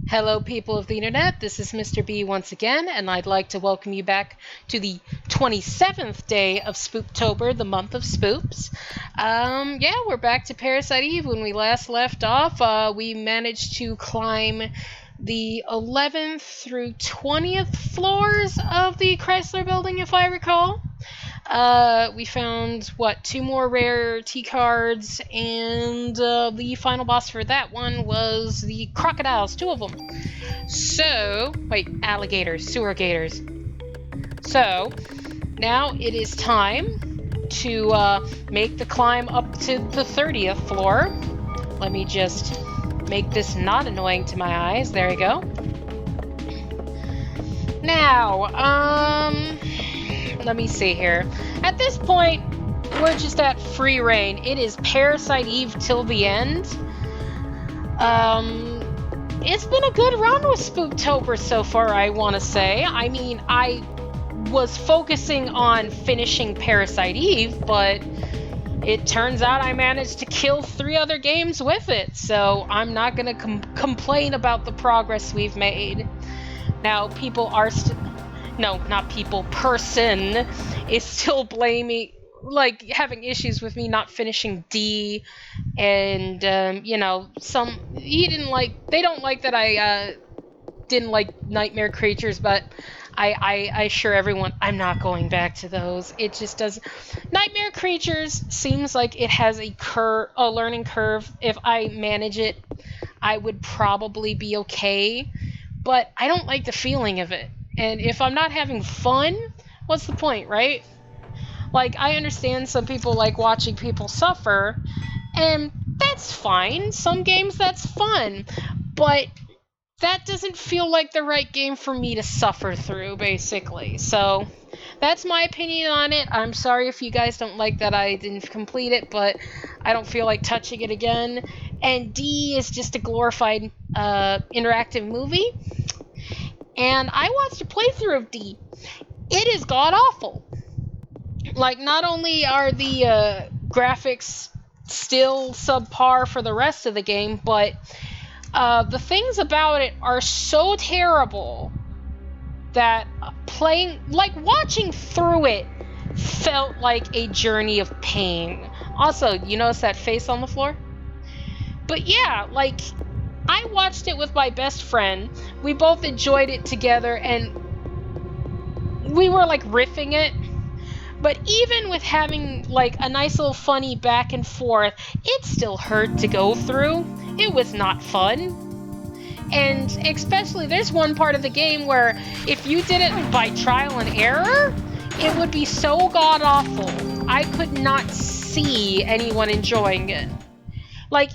Hello, people of the internet. This is Mr. B once again, and I'd like to welcome you back to the 27th day of Spooptober, the month of Spoops. Yeah, we're back to Parasite Eve. When we last left off, we managed to climb the 11th through 20th floors of the Chrysler building, if I recall. We found, two more rare T cards, and the final boss for that one was the crocodiles, two of them. So, wait, alligators, sewer gators. So, now it is time to make the climb up to the 30th floor. Let me just make this not annoying to my eyes. There we go. Now, let me see here. At this point, we're just at free reign. It is Parasite Eve till the end. It's been a good run with Spooptober so far, I want to say. I mean, I was focusing on finishing Parasite Eve, but it turns out I managed to kill 3 other games with it, so I'm not going to complain about the progress we've made. Now, people are no, not people, person is still blaming, having issues with me not finishing D, and, they don't like that I, didn't like Nightmare Creatures, but I assure everyone I'm not going back to those. It just doesn't. Nightmare Creatures seems like it has a learning curve. If I manage it, I would probably be okay, but I don't like the feeling of it. And if I'm not having fun, what's the point, right? I understand some people like watching people suffer, and that's fine. Some games, that's fun. But that doesn't feel like the right game for me to suffer through, basically. So, that's my opinion on it. I'm sorry if you guys don't like that I didn't complete it, but I don't feel like touching it again. And D is just a glorified interactive movie. And I watched a playthrough of D. It is god-awful. Not only are the graphics still subpar for the rest of the game, but the things about it are so terrible that watching through it felt like a journey of pain. Also, you notice that face on the floor? But yeah, I watched it with my best friend. We both enjoyed it together, and we were riffing it. But even with having a nice little funny back and forth, it still hurt to go through. It was not fun. And especially, there's one part of the game where if you did it by trial and error, it would be so god-awful. I could not see anyone enjoying it.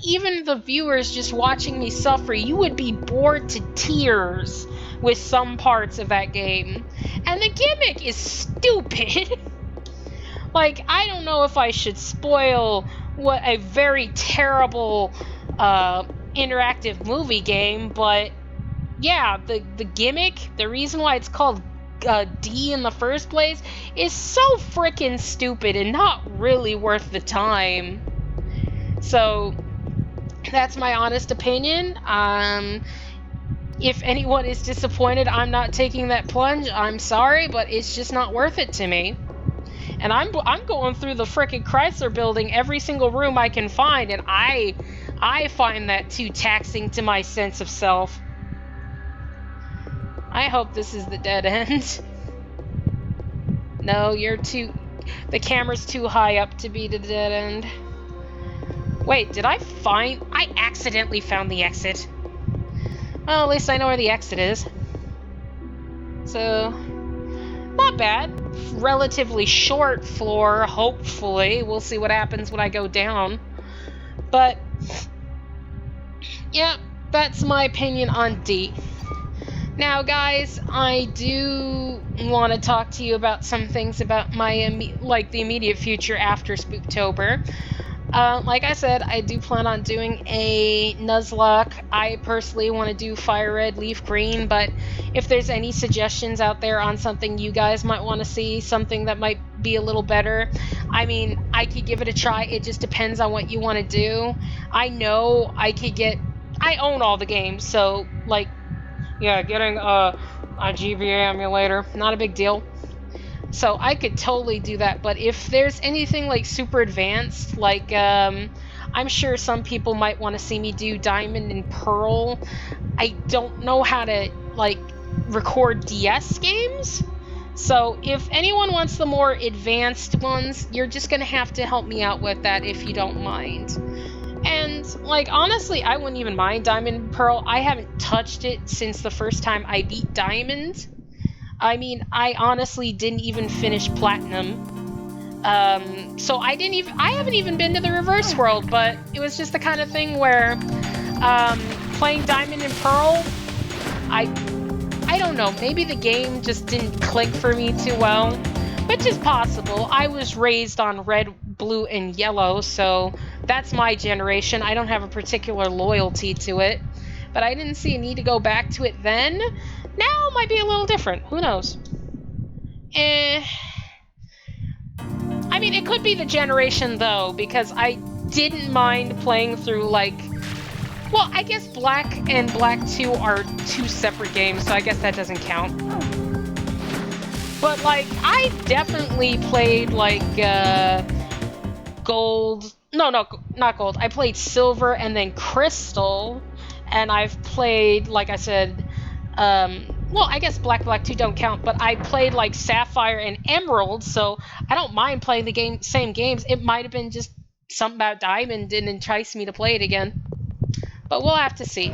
Even the viewers just watching me suffer, you would be bored to tears with some parts of that game. And the gimmick is stupid. I don't know if I should spoil what a very terrible interactive movie game, but yeah, the gimmick, the reason why it's called D in the first place, is so freaking stupid and not really worth the time. So, that's my honest opinion. If anyone is disappointed I'm not taking that plunge, I'm sorry, but it's just not worth it to me. And I'm going through the frickin' Chrysler building, every single room I can find, and I find that too taxing to my sense of self. I hope this is the dead end. No, the camera's too high up to be the dead end. Wait, I accidentally found the exit. Well, at least I know where the exit is. So, not bad. Relatively short floor, hopefully. We'll see what happens when I go down. But, yeah, that's my opinion on D. Now, guys, I do want to talk to you about some things about my, the immediate future after Spooptober. Like I said, I do plan on doing a Nuzlocke. I personally want to do Fire Red, Leaf Green, but if there's any suggestions out there on something you guys might want to see, something that might be a little better, I mean, I could give it a try. It just depends on what you want to do. I know I own all the games, so, Yeah, getting a GBA emulator, not a big deal. So I could totally do that, but if there's anything like super advanced, like I'm sure some people might want to see me do Diamond and Pearl. I don't know how to like record DS games. So if anyone wants the more advanced ones, you're just gonna have to help me out with that if you don't mind. And like honestly, I wouldn't even mind Diamond and Pearl. I haven't touched it since the first time I beat Diamond. I mean, I honestly didn't even finish Platinum. So I haven't even been to the reverse world, but it was just the kind of thing where playing Diamond and Pearl, I don't know, maybe the game just didn't click for me too well, which is possible. I was raised on red, blue, and yellow, so that's my generation. I don't have a particular loyalty to it, but I didn't see a need to go back to it then. Now it might be a little different. Who knows? I mean, it could be the generation, though, because I didn't mind playing through, like... Well, I guess Black and Black 2 are two separate games, so I guess that doesn't count. But, like, I definitely played, like, Gold... No, not Gold. I played Silver and then Crystal, and I've played, like I said... well, I guess Black 2 don't count, but I played like Sapphire and Emerald, so I don't mind playing the same games. It might have been just something about Diamond didn't entice me to play it again. But we'll have to see.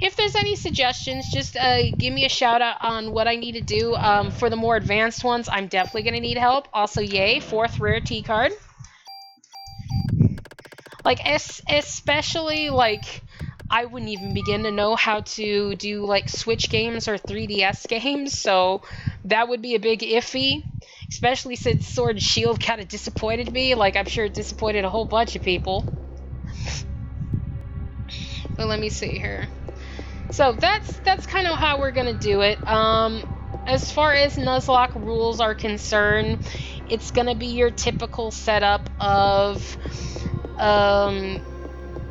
If there's any suggestions, just give me a shout out on what I need to do. For the more advanced ones, I'm definitely going to need help. Also, yay, 4th rarity card. Like, especially, like... I wouldn't even begin to know how to do like Switch games or 3DS games, so that would be a big iffy, especially since Sword and Shield kind of disappointed me. Like, I'm sure it disappointed a whole bunch of people. But let me see here. So that's kind of how we're gonna do it. As far as Nuzlocke rules are concerned, it's gonna be your typical setup of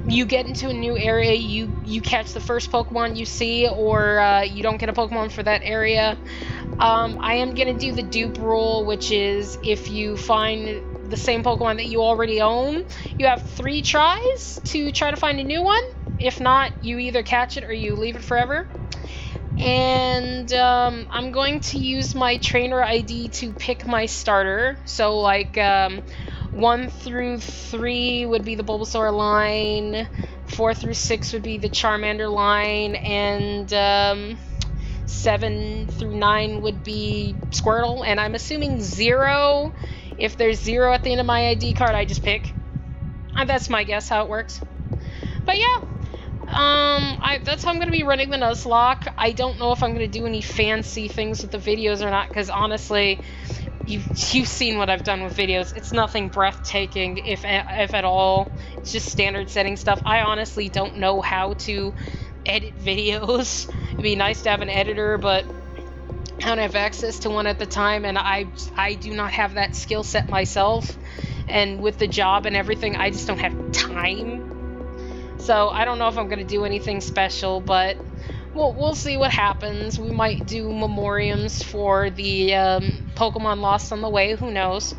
you get into a new area, you catch the first Pokemon you see, or you don't get a Pokemon for that area. I am going to do the dupe rule, which is if you find the same Pokemon that you already own, you have 3 tries to try to find a new one. If not, you either catch it or you leave it forever. And I'm going to use my trainer ID to pick my starter. So like 1 through 3 would be the Bulbasaur line, 4 through 6 would be the Charmander line, and 7 through 9 would be Squirtle. And I'm assuming 0, if there's 0 at the end of my ID card, I just pick. That's my guess how it works. But yeah, that's how I'm going to be running the Nuzlocke. I don't know if I'm going to do any fancy things with the videos or not, because honestly... You've seen what I've done with videos. It's nothing breathtaking, if at all. It's just standard setting stuff. I honestly don't know how to edit videos. It'd be nice to have an editor, but I don't have access to one at the time, and I do not have that skill set myself. And with the job and everything, I just don't have time. So I don't know if I'm going to do anything special, but... we'll see what happens. We might do memoriams for the Pokemon lost on the way, who knows.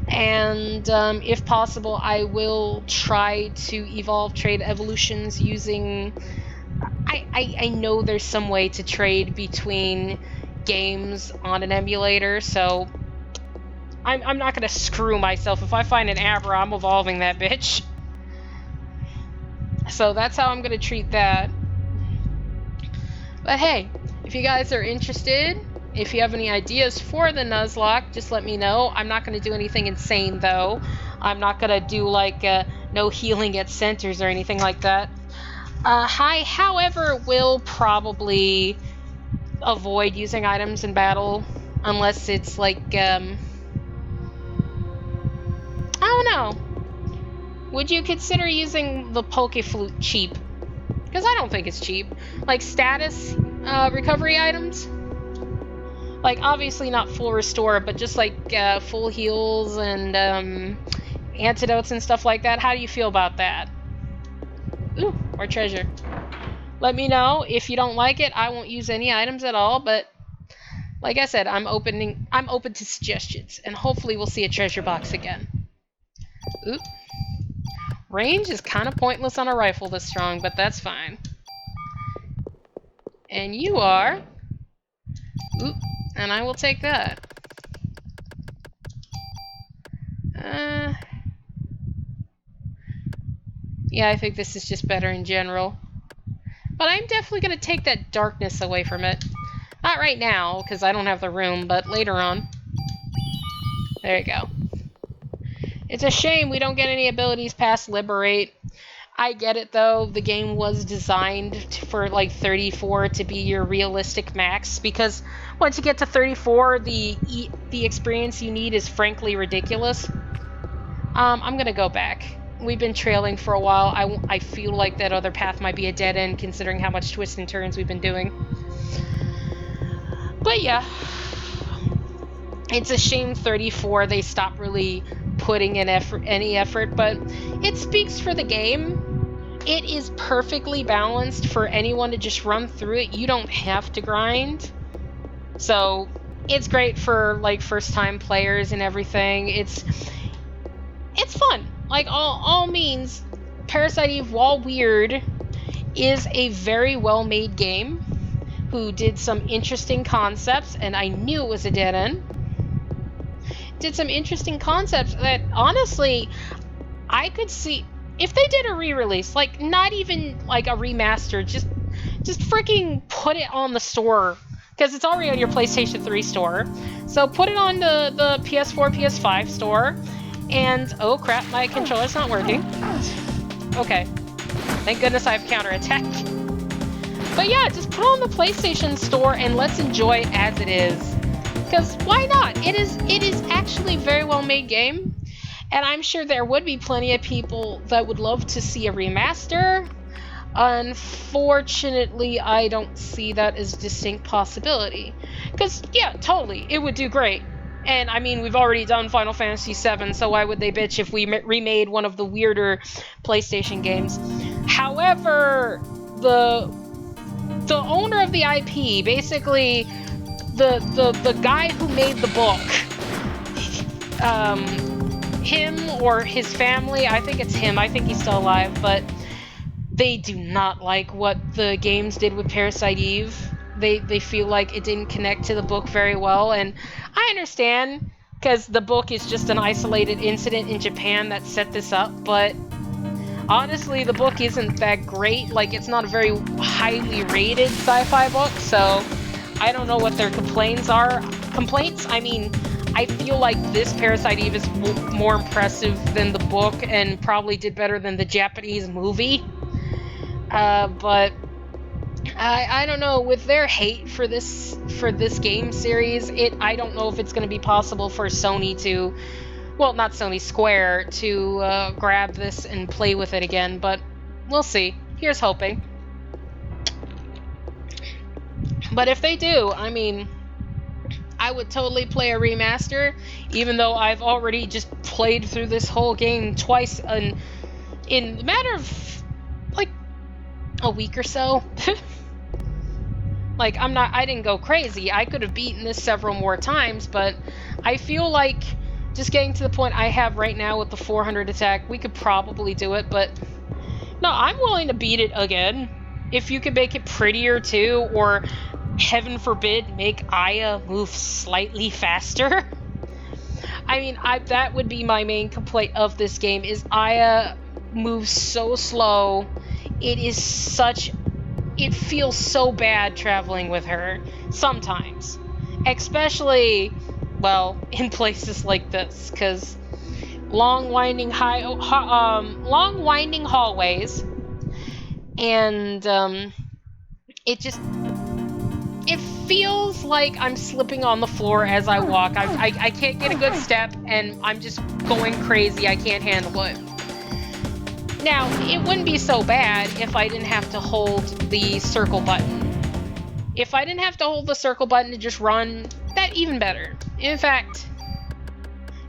And if possible, I will try to evolve trade evolutions using... I know there's some way to trade between games on an emulator, so I'm not going to screw myself. If I find an Abra, I'm evolving that bitch. So that's how I'm going to treat that. But hey, if you guys are interested, if you have any ideas for the Nuzlocke, just let me know. I'm not going to do anything insane, though. I'm not going to do, like, no healing at centers or anything like that. I, however, will probably avoid using items in battle, unless it's, like, I don't know. Would you consider using the Pokeflute cheap? Because I don't think it's cheap. Like, status recovery items? Like, obviously not full restore, but just, like, full heals and antidotes and stuff like that. How do you feel about that? Ooh, more treasure. Let me know if you don't like it. I won't use any items at all, but like I said, I'm open to suggestions, and hopefully we'll see a treasure box again. Oop. Range is kind of pointless on a rifle this strong, but that's fine. And you are. Oop. And I will take that. Yeah, I think this is just better in general. But I'm definitely going to take that darkness away from it. Not right now, because I don't have the room, but later on. There you go. It's a shame we don't get any abilities past Liberate. I get it, though. The game was designed for, like, 34 to be your realistic max, because once you get to 34, the experience you need is frankly ridiculous. I'm going to go back. We've been trailing for a while. I feel like that other path might be a dead end, considering how much twists and turns we've been doing. But yeah, it's a shame 34, they stopped really putting in any effort, but it speaks for the game. It is perfectly balanced for anyone to just run through it. You don't have to grind. So it's great for like first-time players and everything. It's fun. Like all means, Parasite Eve, while weird, is a very well-made game who did some interesting concepts, and I knew it was a dead end. Did some interesting concepts that, honestly, I could see if they did a re-release, like not even like a remaster, just freaking put it on the store, because it's already on your PlayStation 3 store. So put it on the PS4, PS5 store, and oh crap, my controller's not working. Okay, thank goodness I have counterattack. But yeah, just put it on the PlayStation store and let's enjoy it as it is. Because why not? It is actually a very well made game. And I'm sure there would be plenty of people that would love to see a remaster. Unfortunately, I don't see that as a distinct possibility. Because, yeah, totally, it would do great. And, I mean, we've already done Final Fantasy VII, so why would they bitch if we remade one of the weirder PlayStation games? However, the owner of the IP, basically the guy who made the book, him or his family, I think it's him, I think he's still alive, but they do not like what the games did with Parasite Eve. They feel like it didn't connect to the book very well, and I understand, because the book is just an isolated incident in Japan that set this up, but honestly, the book isn't that great. Like, it's not a very highly rated sci-fi book, so I don't know what their complaints are. I mean, I feel like this Parasite Eve is more impressive than the book and probably did better than the Japanese movie. But I don't know, with their hate for this game series, I don't know if it's going to be possible for Sony to, well, not Sony, Square, to grab this and play with it again, but we'll see. Here's hoping. But if they do, I mean, I would totally play a remaster, even though I've already just played through this whole game twice in a matter of, like, a week or so. Like, I didn't go crazy. I could have beaten this several more times, but I feel like just getting to the point I have right now with the 400 attack, we could probably do it, but no, I'm willing to beat it again. If you could make it prettier too, or heaven forbid, make Aya move slightly faster. I mean, that would be my main complaint of this game, is Aya moves so slow. It feels so bad traveling with her sometimes, especially, well, in places like this, because long winding hallways, and it feels like I'm slipping on the floor as I walk. I can't get a good step, and I'm just going crazy. I can't handle it. Now, it wouldn't be so bad if I didn't have to hold the circle button. If I didn't have to hold the circle button to just run, that even better. In fact,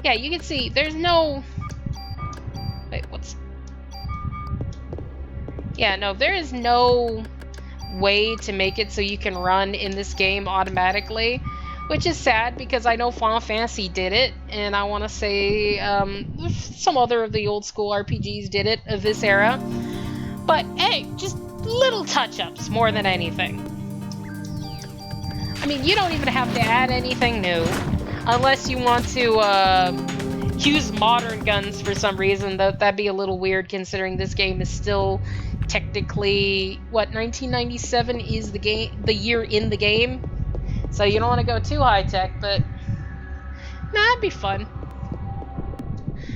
yeah, you can see there's no... Wait, what's... Yeah, no, there is no way to make it so you can run in this game automatically, which is sad because I know Final Fantasy did it, and I want to say some other of the old school RPGs did it of this era. But hey, just little touch-ups more than anything. I mean, you don't even have to add anything new, unless you want to use modern guns for some reason. That'd be a little weird considering this game is still technically, what, 1997 is the year in the game? So you don't want to go too high-tech, but that'd be fun.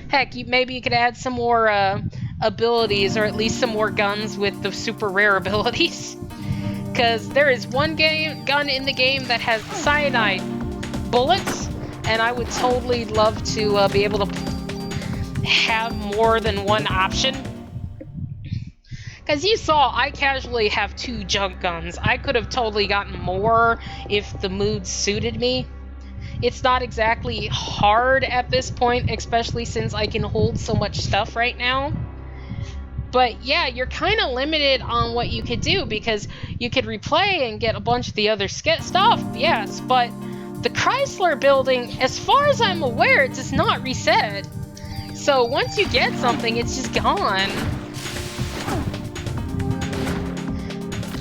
Heck, maybe you could add some more abilities, or at least some more guns with the super rare abilities. Because there is one gun in the game that has cyanide bullets, and I would totally love to be able to have more than one option. Because you saw, I casually have 2 junk guns. I could have totally gotten more if the mood suited me. It's not exactly hard at this point, especially since I can hold so much stuff right now. But yeah, you're kind of limited on what you could do, because you could replay and get a bunch of the other stuff, yes, but the Chrysler building, as far as I'm aware, it does not reset. So once you get something, it's just gone.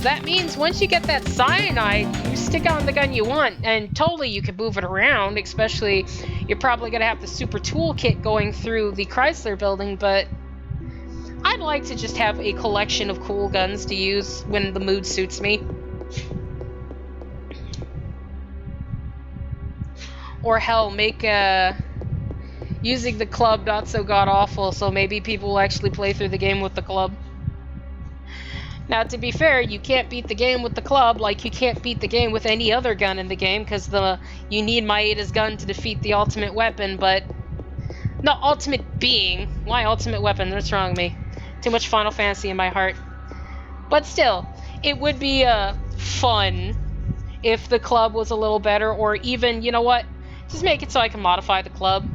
That means once you get that cyanide, you stick on the gun you want, and totally you can move it around, especially you're probably going to have the super toolkit going through the Chrysler building, but I'd like to just have a collection of cool guns to use when the mood suits me. Or hell, make using the club not so god-awful, so maybe people will actually play through the game with the club. Now, to be fair, you can't beat the game with the club like you can't beat the game with any other gun in the game, because you need Maeda's gun to defeat the ultimate weapon, but... No, ultimate being. Why ultimate weapon? What's wrong with me? Too much Final Fantasy in my heart. But still, it would be fun if the club was a little better, or even, you know what? Just make it so I can modify the club.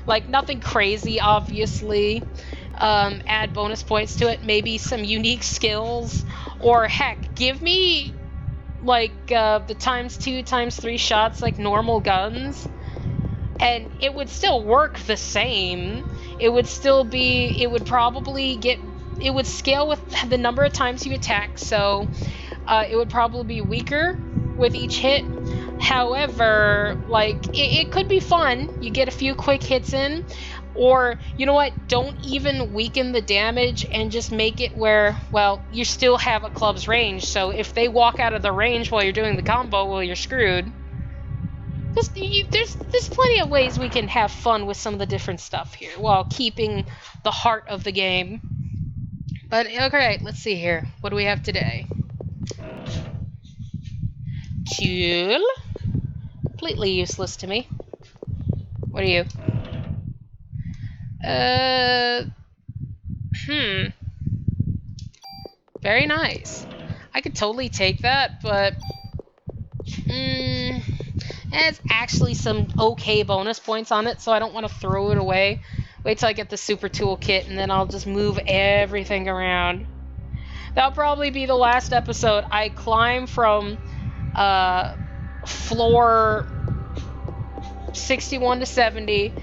Like, nothing crazy, obviously. Add bonus points to it, maybe some unique skills, or heck, give me like the ×2, ×3 shots like normal guns, and it would still work the same. It would still be, it would scale with the number of times you attack, so it would probably be weaker with each hit. However, like, it could be fun. You get a few quick hits in. Or, you know what, don't even weaken the damage and just make it where, well, you still have a club's range, so if they walk out of the range while you're doing the combo, well, you're screwed. There's plenty of ways we can have fun with some of the different stuff here, while keeping the heart of the game. But, okay, let's see here. What do we have today? Cool. Completely useless to me. What are you? Very nice. I could totally take that, but it has actually some okay bonus points on it, so I don't want to throw it away. Wait till I get the super toolkit, and then I'll just move everything around. That'll probably be the last episode. I climb from floor 61 to 70,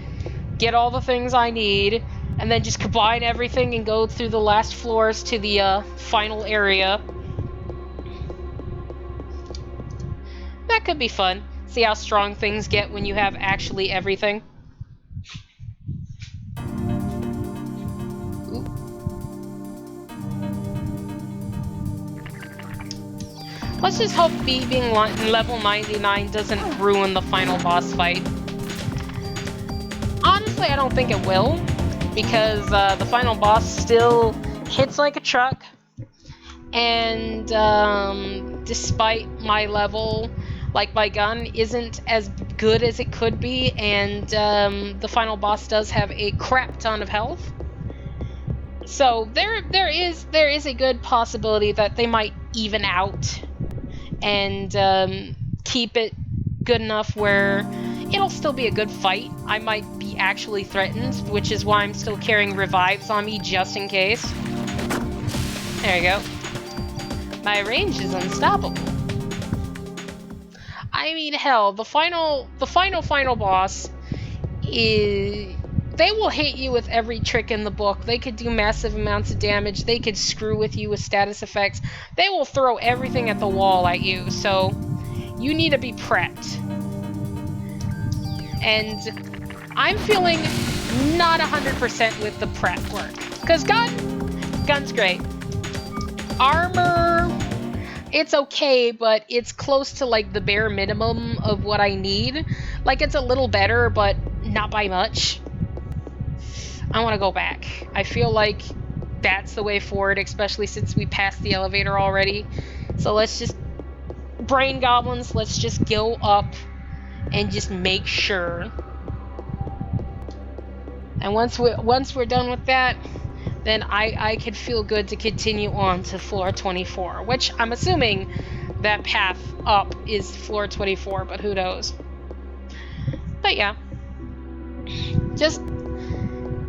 get all the things I need, and then just combine everything and go through the last floors to the final area. That could be fun. See how strong things get when you have actually everything. Ooh. Let's just hope me being level 99 doesn't ruin the final boss fight. Honestly, I don't think it will, because the final boss still hits like a truck, and despite my level, like, my gun isn't as good as it could be, and the final boss does have a crap ton of health. So there is a good possibility that they might even out and keep it good enough where it'll still be a good fight. I might be actually threatened, which is why I'm still carrying revives on me just in case. There you go. My range is unstoppable. I mean, hell, the final boss is... They will hit you with every trick in the book. They could do massive amounts of damage. They could screw with you with status effects. They will throw everything at the wall at you, so you need to be prepped. And I'm feeling not 100% with the prep work. Because gun's great. Armor, it's okay, but it's close to like the bare minimum of what I need. Like, it's a little better, but not by much. I want to go back. I feel like that's the way forward, especially since we passed the elevator already. So let's just... Brain goblins, let's just go up and just make sure. And once we're done with that, then I could feel good to continue on to floor 24, which I'm assuming that path up is floor 24, but who knows. But yeah. Just...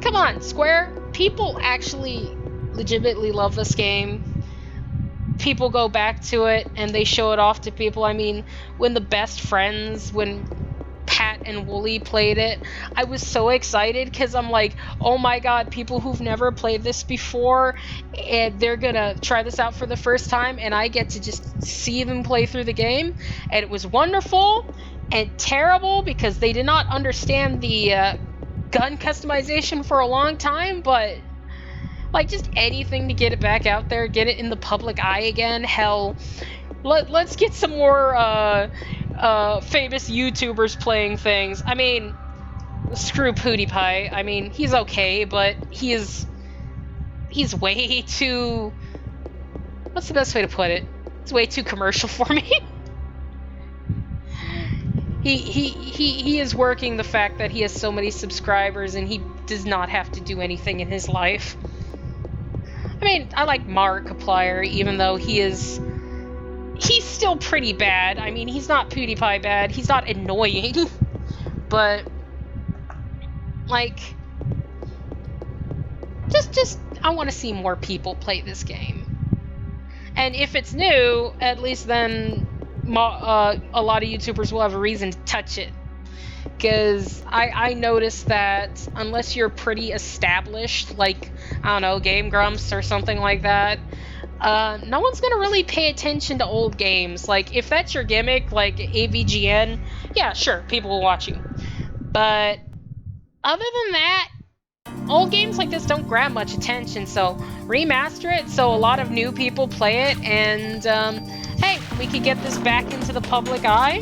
Come on, Square. People actually legitimately love this game. People go back to it and they show it off to people. I mean, when the best friends, when Pat and Wooly played it, I was so excited because I'm like, oh my god, people who've never played this before, and they're gonna try this out for the first time, and I get to just see them play through the game. And it was wonderful and terrible because they did not understand the gun customization for a long time, but like, just anything to get it back out there, get it in the public eye again. Hell, let's get some more famous YouTubers playing things. I mean, screw PewDiePie. I mean, he's okay, but he's way too... What's the best way to put it? It's way too commercial for me. He is working the fact that he has so many subscribers and he does not have to do anything in his life. I mean, I like Markiplier, even though he's still pretty bad. I mean, he's not PewDiePie bad. He's not annoying. But, like, just I want to see more people play this game. And if it's new, at least then a lot of YouTubers will have a reason to touch it. Because I noticed that unless you're pretty established, like, I don't know, Game Grumps or something like that, no one's gonna really pay attention to old games. Like, if that's your gimmick, like AVGN, yeah, sure, people will watch you. But other than that, old games like this don't grab much attention, so remaster it so a lot of new people play it, and hey, we could get this back into the public eye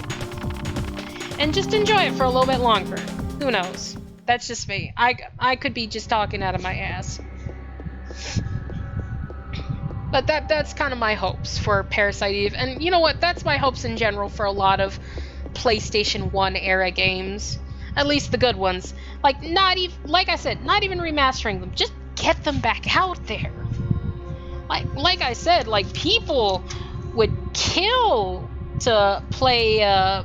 and just enjoy it for a little bit longer. Who knows? That's just me. I could be just talking out of my ass. But that's kind of my hopes for Parasite Eve. And you know what? That's my hopes in general for a lot of PlayStation 1 era games. At least the good ones. Like, like I said, not even remastering them. Just get them back out there. Like I said, like, people would kill to play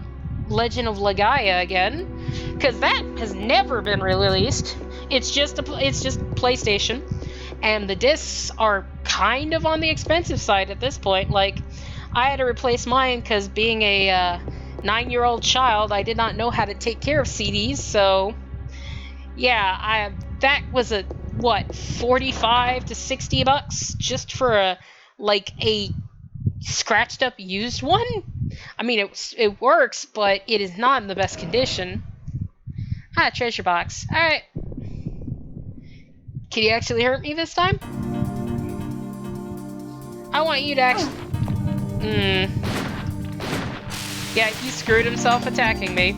Legend of Legaia again, because that has never been released. It's just PlayStation, and the discs are kind of on the expensive side at this point. Like, I had to replace mine because being a 9-year-old child, I did not know how to take care of CDs. So yeah, that was a what, $45 to $60 just for a scratched up used one. I mean, it works, but it is not in the best condition. Ah, treasure box. Alright. Can you actually hurt me this time? I want you to actually... Yeah, he screwed himself attacking me.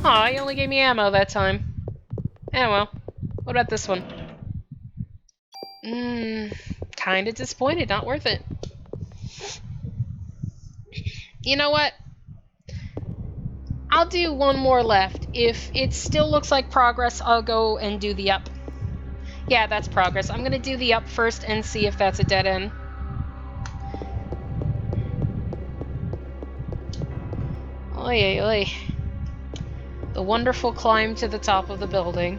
Aw, he only gave me ammo that time. Oh well. What about this one? Kinda disappointed. Not worth it. You know what? I'll do one more left. If it still looks like progress, I'll go and do the up. Yeah, that's progress. I'm gonna do the up first and see if that's a dead end. Oy, oy, oy. The wonderful climb to the top of the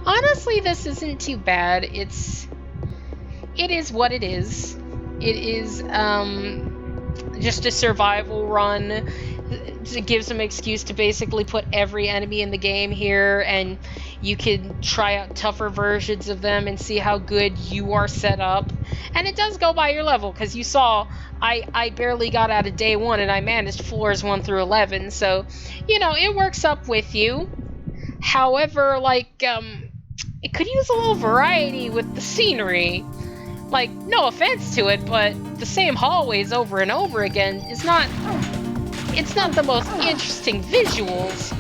Honestly, this isn't too bad. It's it is what it is. It is just a survival run. It gives them an excuse to basically put every enemy in the game here, and you can try out tougher versions of them and see how good you are set up. And it does go by your level, because you saw I barely got out of day 1 and I managed floors 1 through 11, so you know, it works up with you. However, like it could use a little variety with the scenery. Like, no offense to it, but the same hallways over and over again is not... It's not the most interesting visuals.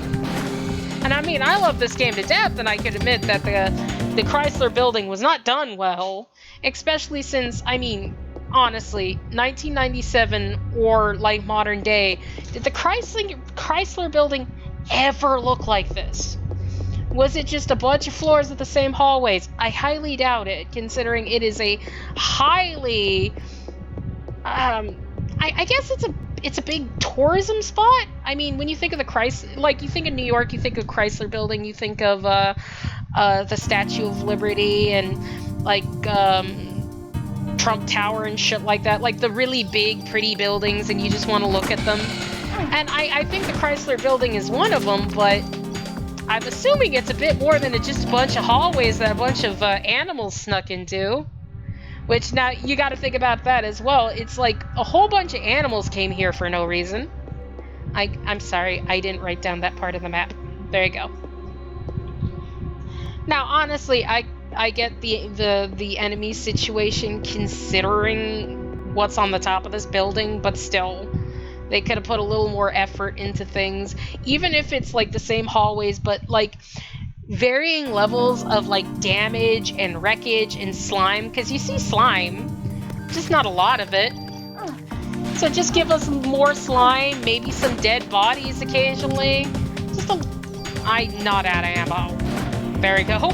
And I mean, I love this game to death, and I could admit that the Chrysler Building was not done well. Especially since, I mean, honestly, 1997 or like modern day, did the Chrysler Building ever look like this? Was it just a bunch of floors with the same hallways? I highly doubt it, considering it is a highly... I guess it's a big tourism spot. I mean, when you think of the Chrysler... Like, you think of New York, you think of Chrysler Building, you think of the Statue of Liberty and, like, Trump Tower and shit like that. Like, the really big, pretty buildings, and you just want to look at them. And I think the Chrysler Building is one of them, but... I'm assuming it's a bit more than just a bunch of hallways that a bunch of animals snuck into. Which, now, you gotta think about that as well. It's like a whole bunch of animals came here for no reason. I'm sorry, I didn't write down that part of the map. There you go. Now, honestly, I get the enemy situation considering what's on the top of this building, but still... They could have put a little more effort into things, even if it's like the same hallways, but like varying levels of like damage and wreckage and slime, because you see slime, just not a lot of it. So just give us more slime, maybe some dead bodies occasionally. I'm not out of ammo. There we go.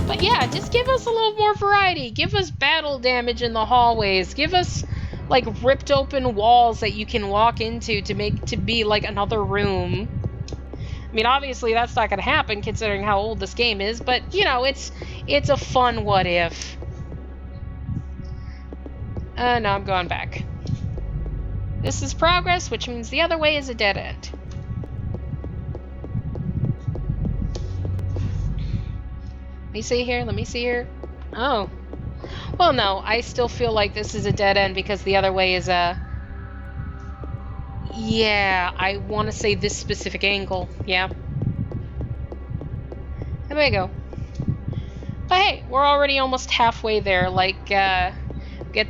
But yeah, just give us a little more variety. Give us battle damage in the hallways. Give us like ripped open walls that you can walk into to be like another room. I mean, obviously that's not going to happen considering how old this game is, but you know, it's a fun what if. No, I'm going back. This is progress, which means the other way is a dead end. Let me see here, let me see here. Oh. Well, no, I still feel like this is a dead end because the other way is a... Yeah, I want to say this specific angle. Yeah. There we go. But hey, we're already almost halfway there. Like, get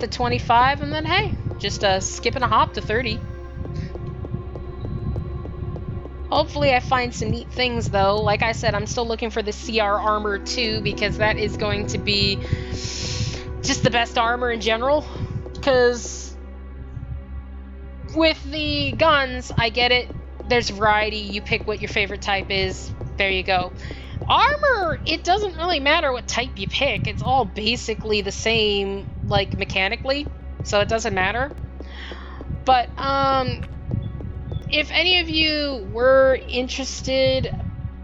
to 25 and then, hey, just skip and a hop to 30. Hopefully I find some neat things, though. Like I said, I'm still looking for the CR Armor 2 because that is going to be just the best armor in general. Because with the guns, I get it. There's variety. You pick what your favorite type is. There you go. Armor, it doesn't really matter what type you pick. It's all basically the same, like, mechanically. So it doesn't matter. But, if any of you were interested,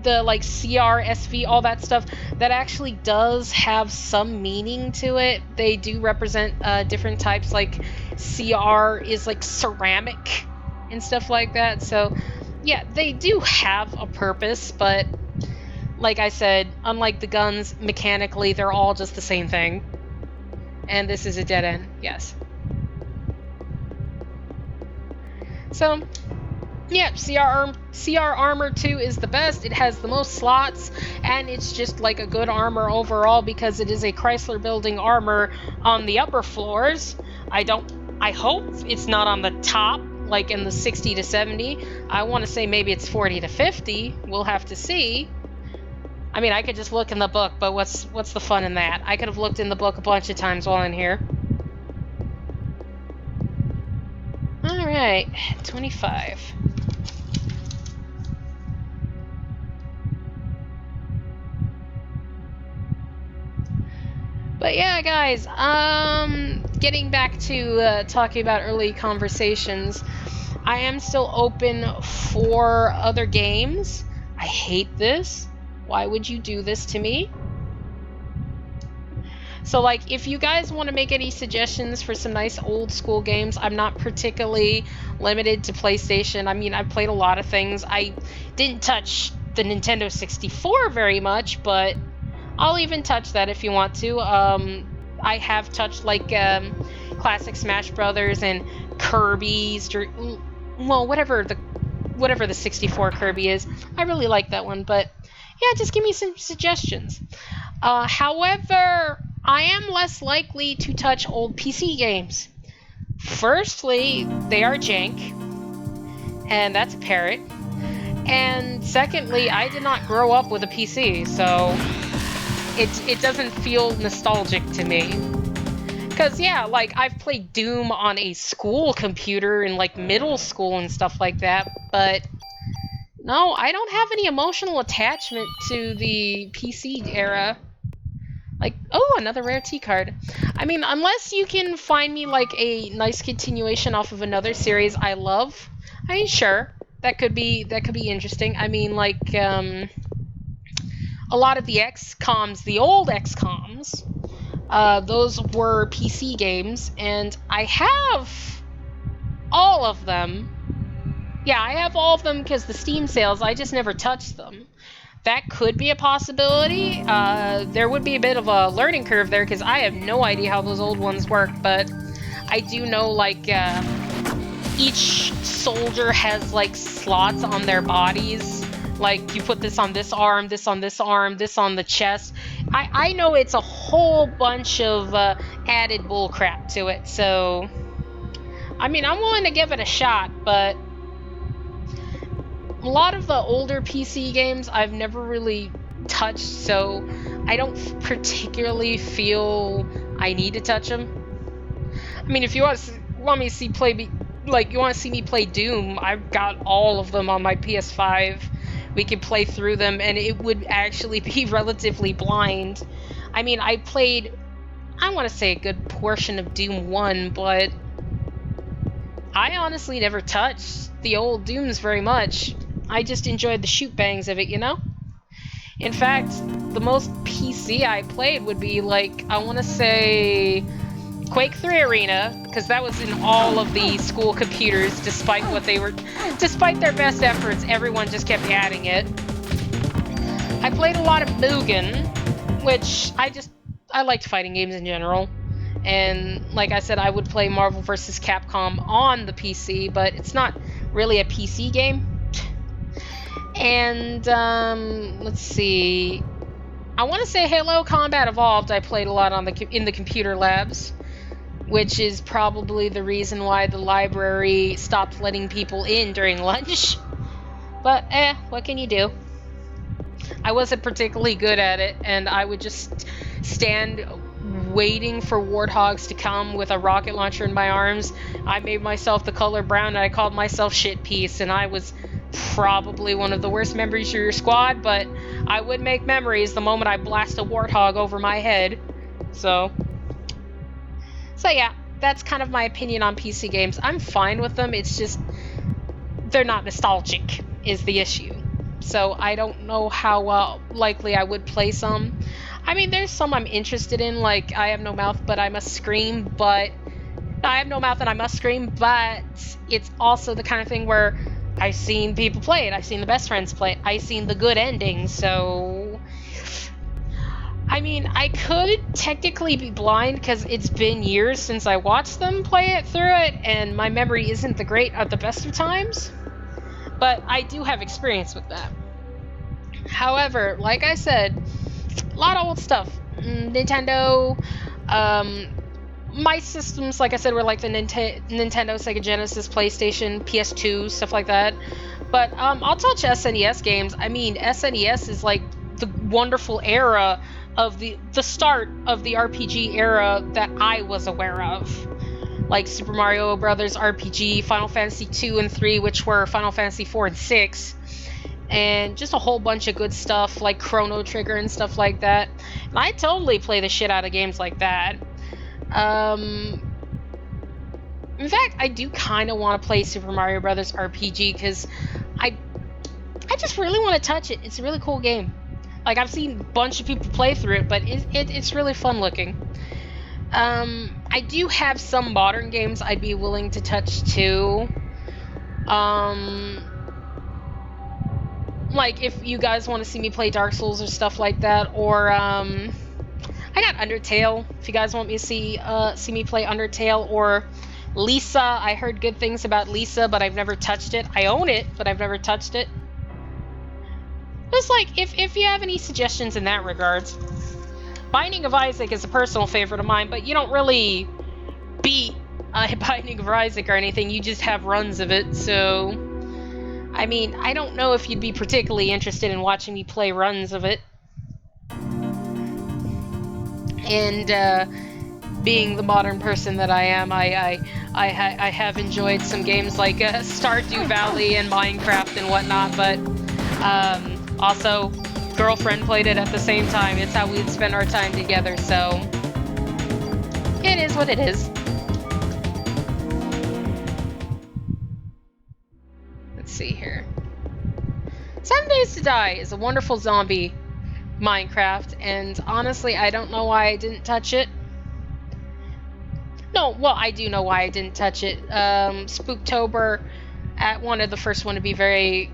the like CR, SV, all that stuff, that actually does have some meaning to it. They do represent different types, like CR is like ceramic and stuff like that. So yeah, they do have a purpose, but like I said, unlike the guns, mechanically, they're all just the same thing. And this is a dead end, yes. So... yeah, CR Armor 2 is the best. It has the most slots, and it's just like a good armor overall because it is a Chrysler Building armor on the upper floors. I hope it's not on the top, like in the 60 to 70. I want to say maybe it's 40 to 50. We'll have to see. I mean, I could just look in the book, but what's the fun in that? I could have looked in the book a bunch of times while in here. Alright, 25. But yeah, guys, getting back to talking about early conversations, I am still open for other games. I hate this. Why would you do this to me? So, like, if you guys want to make any suggestions for some nice old school games, I'm not particularly limited to PlayStation. I mean, I've played a lot of things. I didn't touch the Nintendo 64 very much, but I'll even touch that if you want to. I have touched, like, classic Smash Brothers and Kirby's, well, whatever the 64 Kirby is. I really like that one, but yeah, just give me some suggestions. However, I am less likely to touch old PC games. Firstly, they are jank, and that's apparent. And secondly, I did not grow up with a PC, so it doesn't feel nostalgic to me. Because, yeah, like, I've played Doom on a school computer in, like, middle school and stuff like that, but no, I don't have any emotional attachment to the PC era. Like, oh, another rare T card. I mean, unless you can find me, like, a nice continuation off of another series I love, I mean, sure, that could be interesting. I mean, like, a lot of the XCOMs, the old XCOMs, those were PC games, and I have all of them. Yeah, I have all of them because the Steam sales, I just never touched them. That could be a possibility. There would be a bit of a learning curve there because I have no idea how those old ones work, but I do know, like, each soldier has, like, slots on their bodies. Like, you put this on this arm, this on this arm, this on the chest. I know it's a whole bunch of added bullcrap to it, so I mean, I'm willing to give it a shot, but a lot of the older PC games I've never really touched, so I don't particularly feel I need to touch them. I mean, if you want me to see you want to see me play Doom, I've got all of them on my PS5. We could play through them, and it would actually be relatively blind. I mean, I played, I want to say, a good portion of Doom 1, but I honestly never touched the old Dooms very much. I just enjoyed the shoot bangs of it, you know? In fact, the most PC I played would be, like, I want to say Quake 3 Arena, because that was in all of the school computers, despite their best efforts, everyone just kept adding it. I played a lot of Mugen, which I liked fighting games in general. And like I said, I would play Marvel vs. Capcom on the PC, but it's not really a PC game. And, let's see. I want to say Halo Combat Evolved I played a lot in the computer labs, which is probably the reason why the library stopped letting people in during lunch. But, what can you do? I wasn't particularly good at it, and I would just stand waiting for warthogs to come with a rocket launcher in my arms. I made myself the color brown, and I called myself Shit Piece, and I was probably one of the worst members of your squad, but I would make memories the moment I blast a warthog over my head. So yeah, that's kind of my opinion on PC games. I'm fine with them, it's just they're not nostalgic is the issue. So I don't know how likely I would play some. I mean, there's some I'm interested in, like I Have No Mouth But I Must Scream, but I Have No Mouth and I Must Scream, but it's also the kind of thing where I've seen people play it, I've seen the best friends play it, I've seen the good endings, so I mean, I could technically be blind because it's been years since I watched them play it through it, and my memory isn't the great at the best of times, but I do have experience with that. However, like I said, a lot of old stuff. Nintendo, my systems, like I said, were like the Nintendo, Sega Genesis, PlayStation, PS2, stuff like that. But I'll touch SNES games. I mean, SNES is like the wonderful era of the start of the RPG era that I was aware of. Like Super Mario Brothers RPG, Final Fantasy 2 and 3, which were Final Fantasy 4 and 6. And just a whole bunch of good stuff like Chrono Trigger and stuff like that. And I totally play the shit out of games like that. In fact, I do kind of want to play Super Mario Brothers RPG because I just really want to touch it. It's a really cool game. Like, I've seen a bunch of people play through it, but it's really fun looking. I do have some modern games I'd be willing to touch too. Like, if you guys want to see me play Dark Souls or stuff like that, or I got Undertale. If you guys want me to see me play Undertale, or Lisa. I heard good things about Lisa, but I've never touched it. I own it, but I've never touched it. Just like, if you have any suggestions in that regards. Binding of Isaac is a personal favorite of mine, but you don't really beat Binding of Isaac or anything. You just have runs of it, so I mean, I don't know if you'd be particularly interested in watching me play runs of it. And being the modern person that I am, I have enjoyed some games like Stardew Valley and Minecraft and whatnot, but also girlfriend played it at the same time. It's how we'd spend our time together, so it is what it is. Let's see here. 7 Days to Die is a wonderful zombie Minecraft, and honestly, I don't know why I didn't touch it. No, well, I do know why I didn't touch it. Spooptober wanted the first one to be very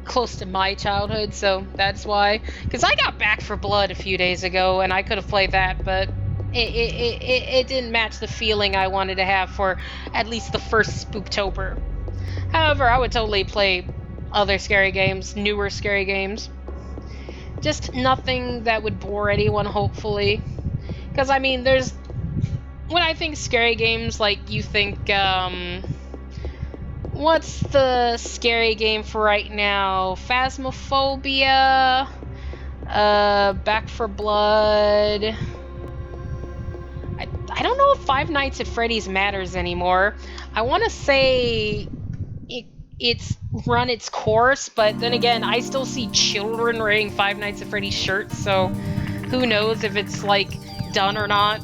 close to my childhood, so that's why. Because I got Back 4 Blood a few days ago, and I could have played that, but it didn't match the feeling I wanted to have for at least the first Spooptober. However, I would totally play other scary games, newer scary games. Just nothing that would bore anyone, hopefully. Because, I mean, when I think scary games, like, you think, what's the scary game for right now? Phasmophobia, Back 4 Blood. I don't know if Five Nights at Freddy's matters anymore. I want to say it's run its course, but then again, I still see children wearing Five Nights at Freddy's shirts, so who knows if it's, like, done or not.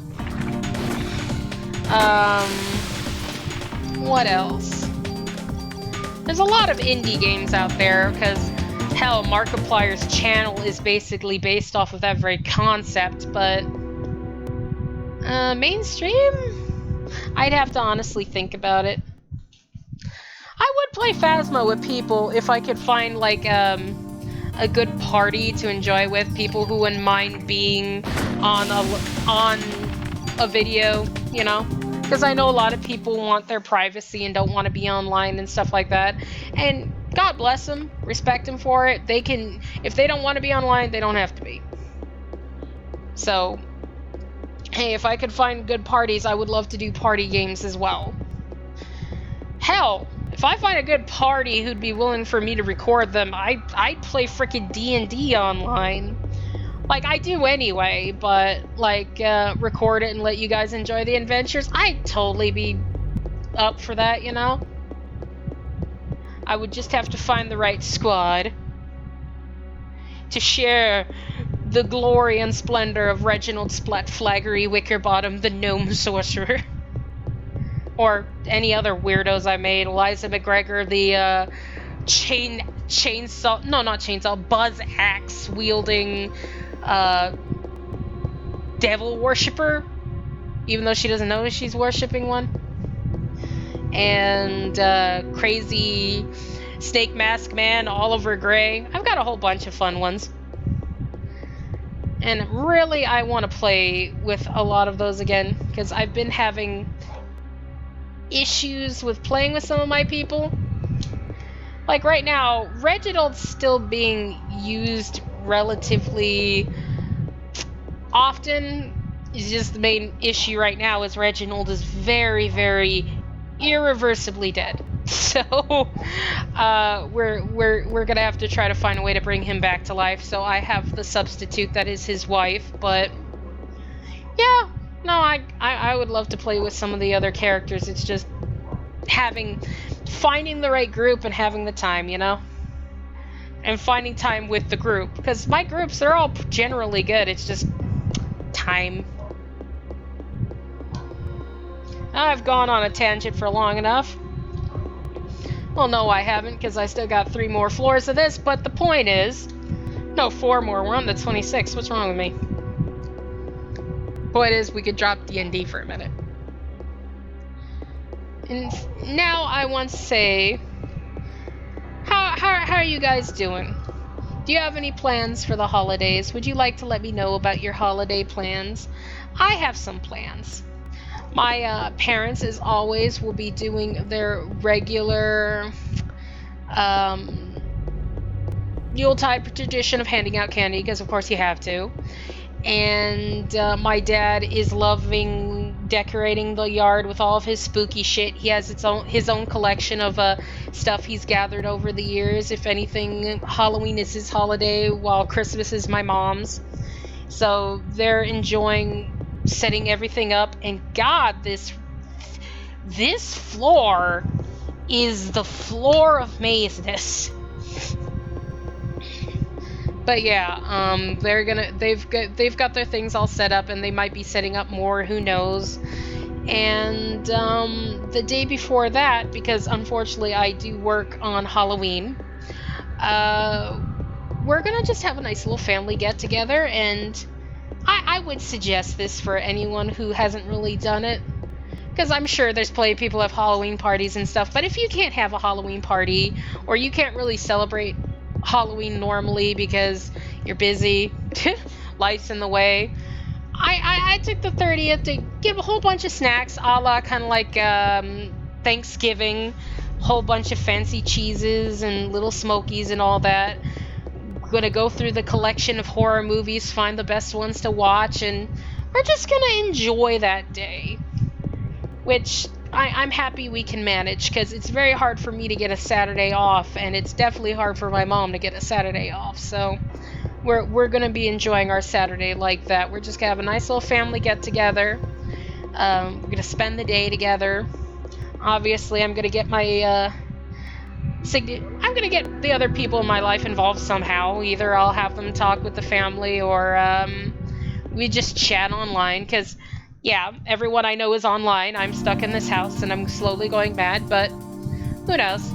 What else? There's a lot of indie games out there, because, hell, Markiplier's channel is basically based off of that very concept, but mainstream? I'd have to honestly think about it. I would play Phasmo with people if I could find, like, a good party to enjoy with, people who wouldn't mind being on a video, you know? Because I know a lot of people want their privacy and don't want to be online and stuff like that. And God bless them, respect them for it. They can, if they don't want to be online, they don't have to be. So, hey, if I could find good parties, I would love to do party games as well. Hell, if I find a good party who'd be willing for me to record them, I'd play frickin' D&D online. Like, I do anyway, but, like, record it and let you guys enjoy the adventures, I'd totally be up for that, you know? I would just have to find the right squad to share the glory and splendor of Reginald Splatflaggery Wickerbottom, the Gnome Sorcerer. Or any other weirdos I made. Eliza McGregor, the chainsaw, no, not chainsaw, buzz axe wielding devil worshipper, even though she doesn't know she's worshipping one. And crazy snake mask man, Oliver Gray. I've got a whole bunch of fun ones. And really, I want to play with a lot of those again, because I've been having issues with playing with some of my people. Like right now, Reginald's still being used relatively often. It's just the main issue right now is Reginald is very, very irreversibly dead. So we're gonna have to try to find a way to bring him back to life. So I have the substitute that is his wife, but yeah, no, I would love to play with some of the other characters. It's just finding the right group and having the time, you know? And finding time with the group. Because my groups, they're all generally good. It's just time. I've gone on a tangent for long enough. Well, no, I haven't, because I still got 3 more floors of this, but the point is, No, 4 more. We're on the 26th. What's wrong with me? Point is, we could drop D&D for a minute. And now I want to say, how are you guys doing? Do you have any plans for the holidays? Would you like to let me know about your holiday plans? I have some plans. My parents, as always, will be doing their regular Yuletide tradition of handing out candy, because of course you have to. And my dad is loving decorating the yard with all of his spooky shit. He has his own collection of stuff he's gathered over the years. If anything, Halloween is his holiday, while Christmas is my mom's. So they're enjoying setting everything up. And God, this floor is the floor of mazeness. But yeah, they've got their things all set up, and they might be setting up more. Who knows? And the day before that, because unfortunately I do work on Halloween, we're gonna just have a nice little family get together, and I would suggest this for anyone who hasn't really done it, because I'm sure there's plenty of people who have Halloween parties and stuff. But if you can't have a Halloween party, or you can't really celebrate Halloween normally because you're busy, life's in the way, I took the 30th to give a whole bunch of snacks, a la kind of like Thanksgiving, whole bunch of fancy cheeses and little smokies and all that. Gonna go through the collection of horror movies, find the best ones to watch, and we're just gonna enjoy that day, which I'm happy we can manage, because it's very hard for me to get a Saturday off, and it's definitely hard for my mom to get a Saturday off. So we're gonna be enjoying our Saturday like that. We're just gonna have a nice little family get together. We're gonna spend the day together. Obviously, I'm gonna get my I'm gonna get the other people in my life involved somehow. Either I'll have them talk with the family, or we just chat online, because yeah, everyone I know is online. I'm stuck in this house and I'm slowly going mad, but who knows?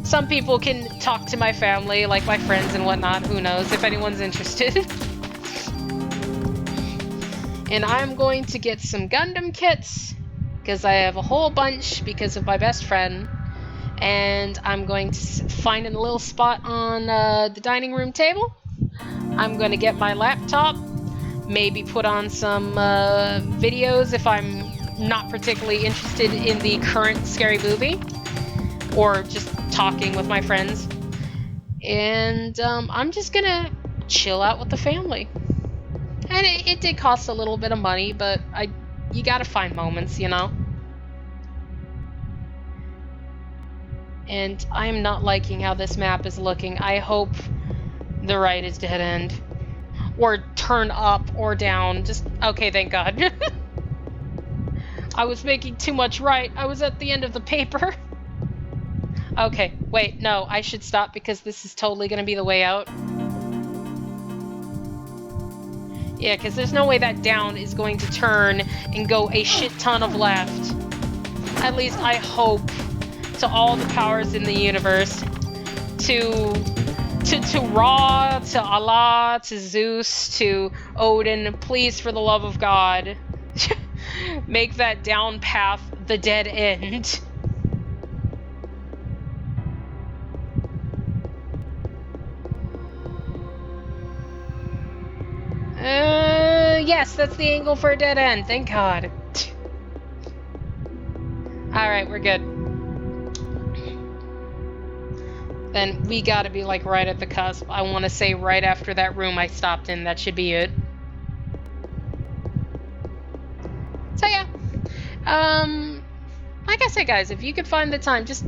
Some people can talk to my family, like my friends and whatnot. Who knows if anyone's interested? And I'm going to get some Gundam kits, because I have a whole bunch because of my best friend. And I'm going to find a little spot on the dining room table. I'm going to get my laptop, maybe put on some videos if I'm not particularly interested in the current scary movie, or just talking with my friends. And I'm just going to chill out with the family. And it did cost a little bit of money, but you got to find moments, you know? And I'm not liking how this map is looking. I hope the right is dead end. Or turn up or down. Just, okay, thank God. I was making too much right. I was at the end of the paper. Okay, wait, no, I should stop, because this is totally gonna be the way out. Yeah, because there's no way that down is going to turn and go a shit ton of left. At least I hope, to all the powers in the universe, to Ra, to Allah, to Zeus, to Odin, please, for the love of God, make that down path the dead end. Yes, that's the angle for a dead end, thank God. Alright, we're good. Then we gotta be like right at the cusp. I want to say right after that room I stopped in. That should be it. So yeah, like I said, guys, if you could find the time, just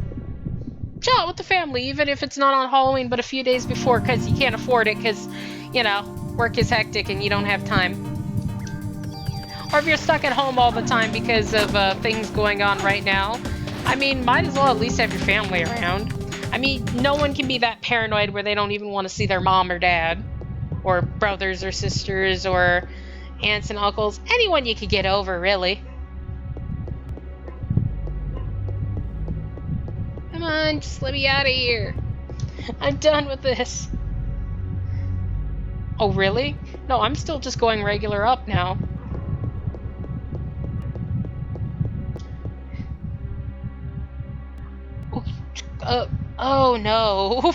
chill out with the family, even if it's not on Halloween, but a few days before, because you can't afford it, because, you know, work is hectic and you don't have time. Or if you're stuck at home all the time because of things going on right now, I mean, might as well at least have your family around. I mean, no one can be that paranoid where they don't even want to see their mom or dad, or brothers or sisters, or aunts and uncles. Anyone you could get over, really. Come on, just let me out of here. I'm done with this. Oh, really? No, I'm still just going regular up now. Oh no.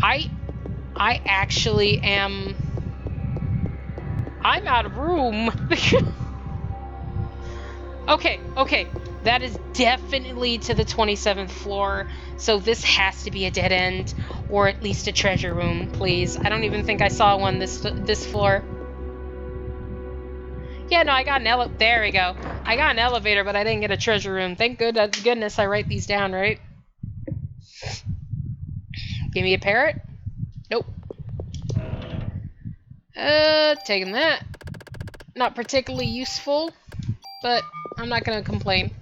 I actually am... I'm out of room. Okay. That is definitely to the 27th floor, so this has to be a dead end, or at least a treasure room, please. I don't even think I saw one this floor. Yeah, no, I got an there we go. I got an elevator, but I didn't get a treasure room. Thank goodness I write these down, right? Give me a parrot? Nope. Taking that. Not particularly useful, but I'm not gonna complain.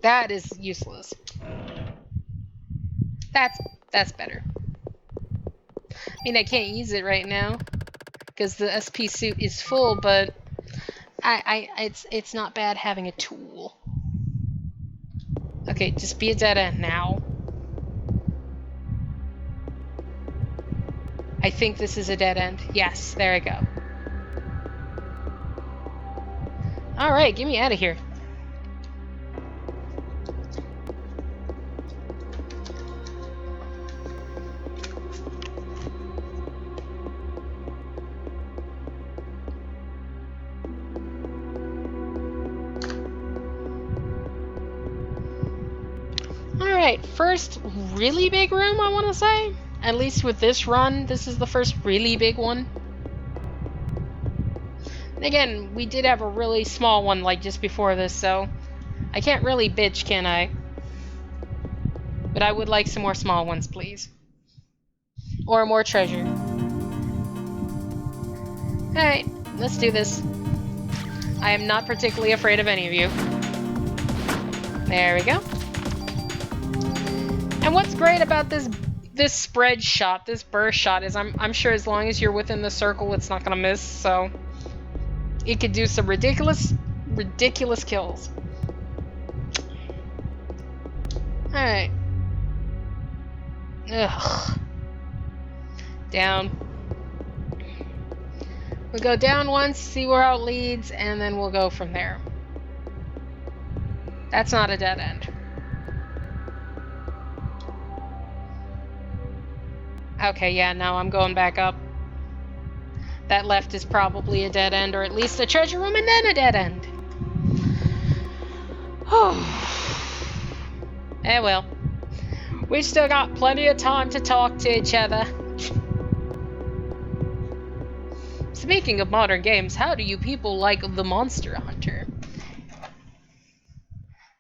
That is useless. That's better. I mean, I can't use it right now because the SP suit is full, but it's not bad having a tool. Okay, just be a dead end now. I think this is a dead end. Yes, there I go. Alright, get me out of here. Alright, first really big room, I want to say. At least with this run, this is the first really big one. And again, we did have a really small one like just before this, so I can't really bitch, can I? But I would like some more small ones, please. Or more treasure. Alright, let's do this. I am not particularly afraid of any of you. There we go. And what's great about this spread shot, this burst shot, is I'm sure as long as you're within the circle, it's not gonna miss, so it could do some ridiculous kills. Alright. Ugh. Down. We'll go down once, see where it leads, and then we'll go from there. That's not a dead end. Okay, yeah, now I'm going back up. That left is probably a dead end, or at least a treasure room and then a dead end. Eh well. We still got plenty of time to talk to each other. Speaking of modern games, how do you people like the Monster Hunter?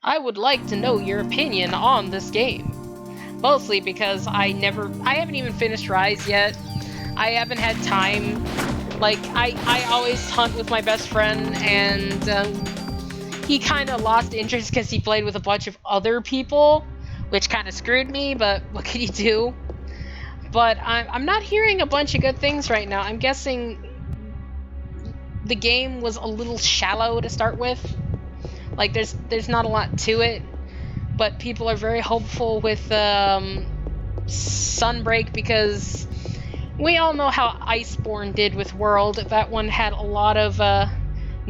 I would like to know your opinion on this game. Mostly because I haven't even finished Rise yet. I haven't had time. Like, I always hunt with my best friend, and he kind of lost interest because he played with a bunch of other people, which kind of screwed me, but what can you do? But I'm not hearing a bunch of good things right now. I'm guessing the game was a little shallow to start with. Like, there's not a lot to it. But people are very hopeful with Sunbreak because we all know how Iceborne did with World. That one had a lot of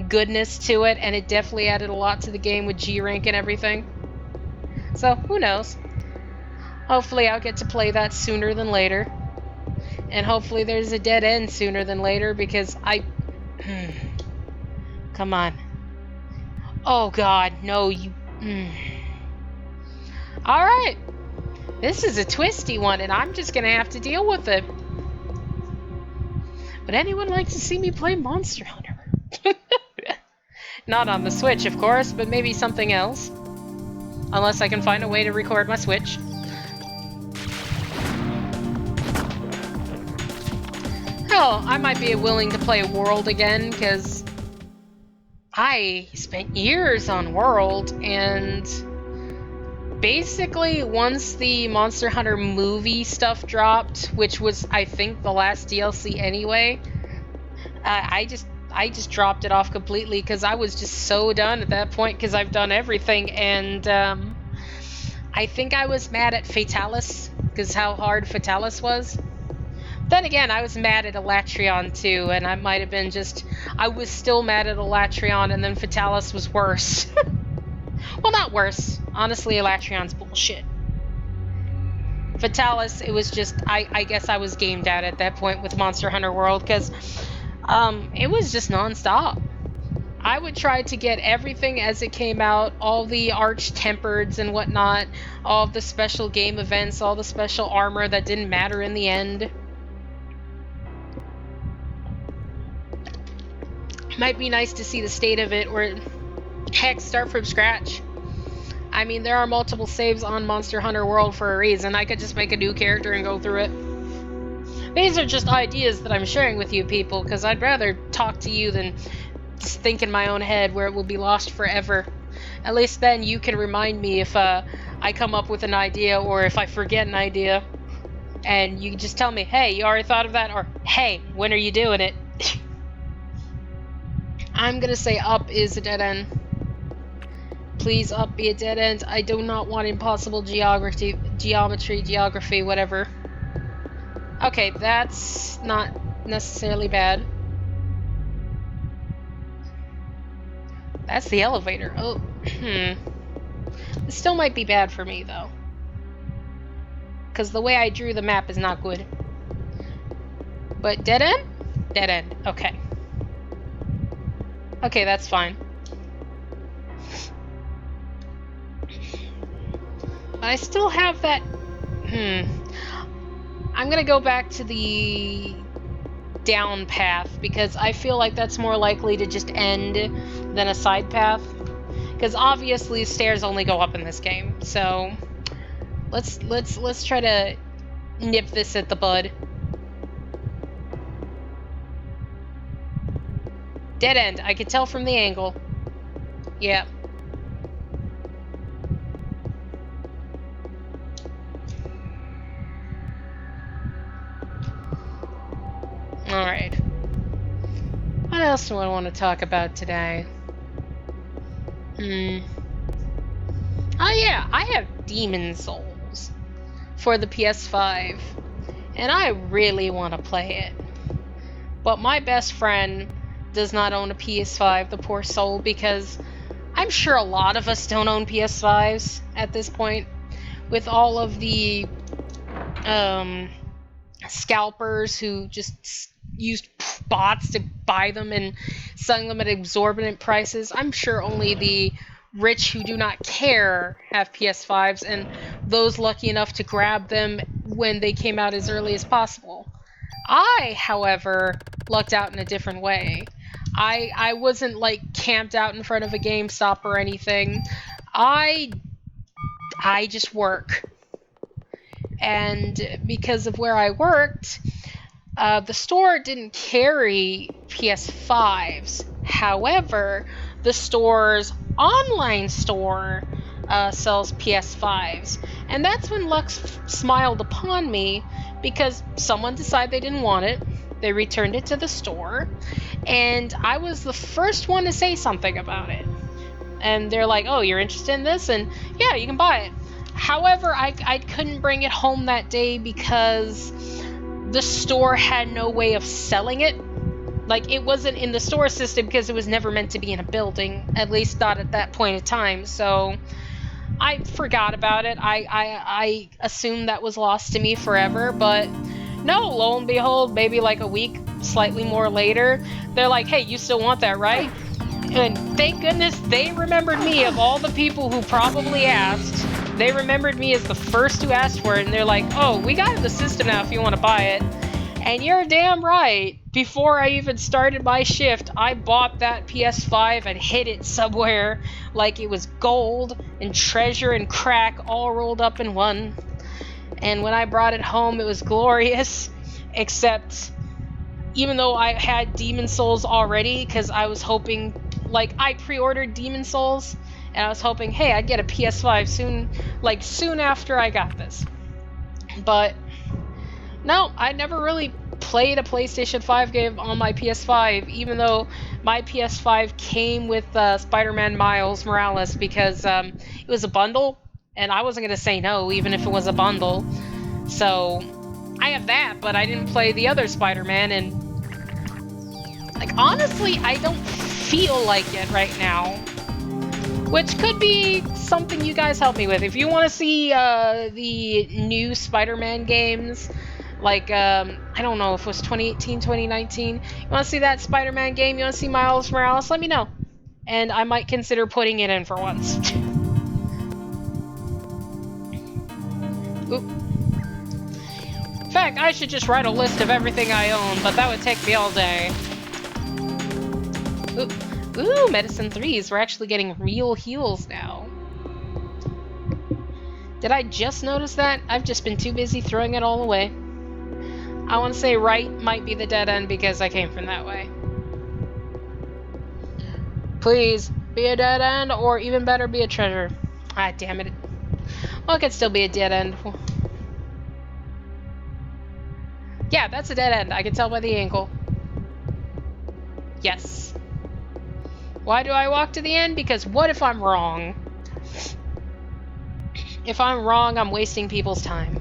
goodness to it, and it definitely added a lot to the game with G-Rank and everything. So, who knows? Hopefully I'll get to play that sooner than later. And hopefully there's a dead end sooner than later because Come on. Oh god, no, you... Alright. This is a twisty one, and I'm just gonna have to deal with it. Would anyone like to see me play Monster Hunter? Not on the Switch, of course, but maybe something else. Unless I can find a way to record my Switch. Hell, I might be willing to play World again, because I spent years on World, and basically once the Monster Hunter movie stuff dropped, which was, I think, the last DLC anyway, I just dropped it off completely because I was just so done at that point because I've done everything, and I think I was mad at Fatalis because how hard Fatalis was. Then again, I was mad at Elatrion too, and I might have been just... I was still mad at Elatrion, and then Fatalis was worse. Well, not worse. Honestly, Elatrion's bullshit. Fatalis, it was just... I guess I was gamed out at that point with Monster Hunter World, because it was just non-stop. I would try to get everything as it came out, all the arch-tempereds and whatnot, all of the special game events, all the special armor that didn't matter in the end. Might be nice to see the state of it, or heck, start from scratch. I mean, there are multiple saves on Monster Hunter World for a reason. I could just make a new character and go through it. These are just ideas that I'm sharing with you people, because I'd rather talk to you than just think in my own head where it will be lost forever. At least then you can remind me if I come up with an idea or if I forget an idea. And you can just tell me, hey, you already thought of that? Or, hey, when are you doing it? I'm gonna say up is a dead end. Please up be a dead end. I do not want impossible geometry, whatever. Okay, that's not necessarily bad. That's the elevator. Oh, It still might be bad for me, though. Because the way I drew the map is not good. But dead end? Dead end. Okay. Okay, that's fine. But I still have that... I'm gonna go back to the down path, because I feel like that's more likely to just end than a side path. Because obviously stairs only go up in this game. So let's try to nip this at the bud. Dead end. I could tell from the angle. Yeah. Alright. What else do I want to talk about today? Oh yeah, I have Demon Souls for the PS5. And I really want to play it. But my best friend does not own a PS5, the poor soul, because I'm sure a lot of us don't own PS5s at this point. With all of the scalpers who just used bots to buy them and selling them at exorbitant prices, I'm sure only the rich who do not care have PS5s, and those lucky enough to grab them when they came out as early as possible. I, however, lucked out in a different way. I wasn't like camped out in front of a GameStop or anything. I just work. And because of where I worked, the store didn't carry PS5s. However, the store's online store sells PS5s. And that's when luck smiled upon me, because someone decided they didn't want it. They returned it to the store, and I was the first one to say something about it. And they're like, oh, you're interested in this? And yeah, you can buy it. However, I couldn't bring it home that day because the store had no way of selling it. Like, it wasn't in the store system because it was never meant to be in a building, at least not at that point in time. So I forgot about it. I assumed that was lost to me forever, but no, lo and behold, maybe like a week, slightly more later, they're like, hey, you still want that, right? And thank goodness they remembered me. Of all the people who probably asked, they remembered me as the first who asked for it, and they're like, oh, we got it in the system now if you want to buy it. And you're damn right. Before I even started my shift, I bought that PS5 and hid it somewhere like it was gold and treasure and crack all rolled up in one. And when I brought it home, it was glorious, except even though I had Demon Souls already, because I was hoping, like, I pre-ordered Demon Souls, and I was hoping, hey, I'd get a PS5 soon after I got this. But no, I never really played a PlayStation 5 game on my PS5, even though my PS5 came with Spider-Man Miles Morales, because it was a bundle, and I wasn't going to say no, even if it was a bundle. So I have that, but I didn't play the other Spider-Man, and like honestly, I don't feel like it right now. Which could be something you guys help me with. If you want to see the new Spider-Man games, like, I don't know if it was 2018, 2019, you want to see that Spider-Man game, you want to see Miles Morales, let me know. And I might consider putting it in for once. Oop. In fact, I should just write a list of everything I own, but that would take me all day. Oop. Ooh, medicine 3s. We're actually getting real heals now. Did I just notice that? I've just been too busy throwing it all away. I want to say right might be the dead end because I came from that way. Please, be a dead end, or even better, be a treasure. Ah, damn it. Well, it could still be a dead end. Yeah, that's a dead end. I can tell by the ankle. Yes. Why do I walk to the end? Because what if I'm wrong? If I'm wrong, I'm wasting people's time.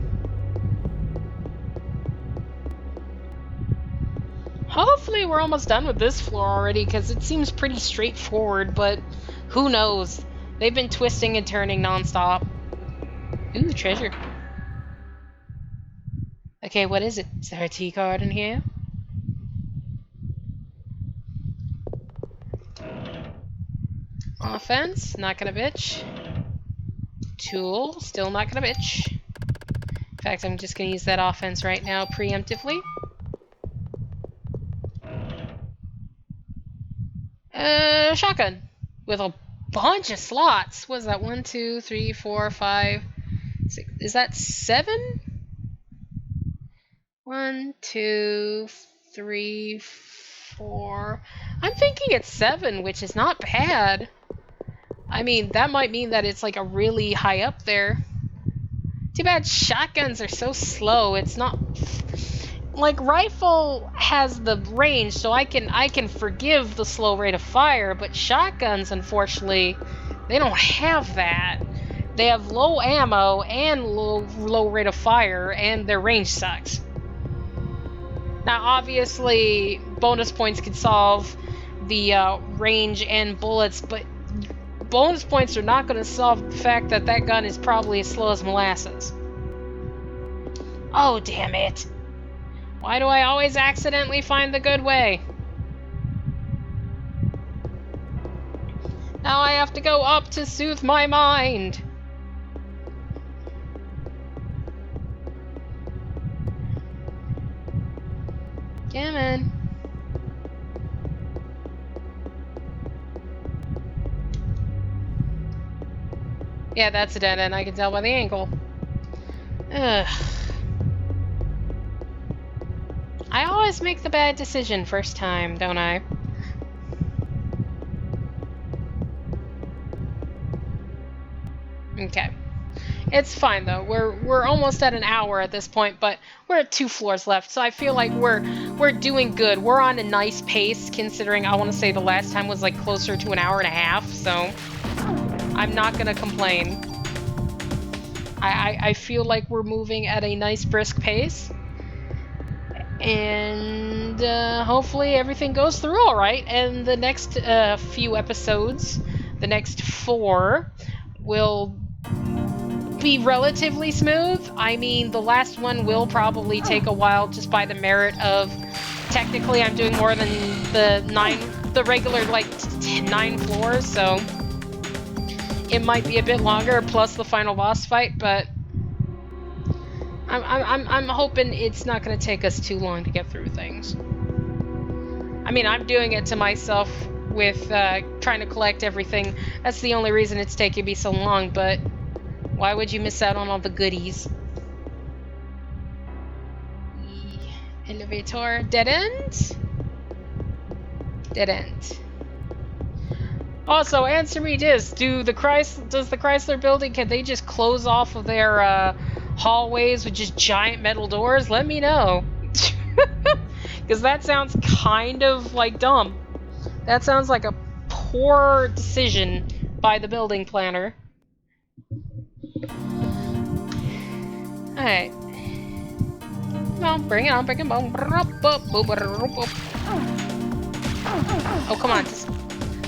Hopefully we're almost done with this floor already, because it seems pretty straightforward, but who knows? They've been twisting and turning nonstop. Ooh, treasure. Okay, what is it? Is there a T card in here? Offense, not gonna bitch. Tool, still not gonna bitch. In fact, I'm just gonna use that offense right now, preemptively. Shotgun. With a bunch of slots. What is that? 1, 2, 3, 4, 5, 6. Is that 7? 1, 2, 3, 4. I'm thinking it's 7, which is not bad. I mean, that might mean that it's like a really high up there. Too bad shotguns are so slow. It's not like rifle has the range, so I can forgive the slow rate of fire, but shotguns, unfortunately, they don't have that. They have low ammo and low rate of fire, and their range sucks. Now, obviously, bonus points can solve the range and bullets, but bonus points are not going to solve the fact that that gun is probably as slow as molasses. Oh, damn it. Why do I always accidentally find the good way? Now I have to go up to soothe my mind. Come on. Yeah, that's a dead end. I can tell by the angle. Ugh. I always make the bad decision first time, don't I? Okay. It's fine though. We're almost at an hour at this point, but we're at 2 floors left, so I feel like we're doing good. We're on a nice pace considering I want to say the last time was like closer to an hour and a half, so I'm not gonna complain. I feel like we're moving at a nice brisk pace. And hopefully everything goes through all right. And the next few episodes, the next 4, will be relatively smooth. I mean, the last one will probably take a while just by the merit of technically I'm doing more than the regular like 9 floors, so it might be a bit longer plus the final boss fight, but I'm hoping it's not going to take us too long to get through things. I mean, I'm doing it to myself with trying to collect everything. That's the only reason it's taking me so long, but why would you miss out on all the goodies? Elevator. Dead end? Dead end. Also, answer me this. Does the Chrysler building, can they just close off of their hallways with just giant metal doors? Let me know. Because that sounds kind of like dumb. That sounds like a poor decision by the building planner. Alright. Come on, bring it on, bring it on. Oh, come on.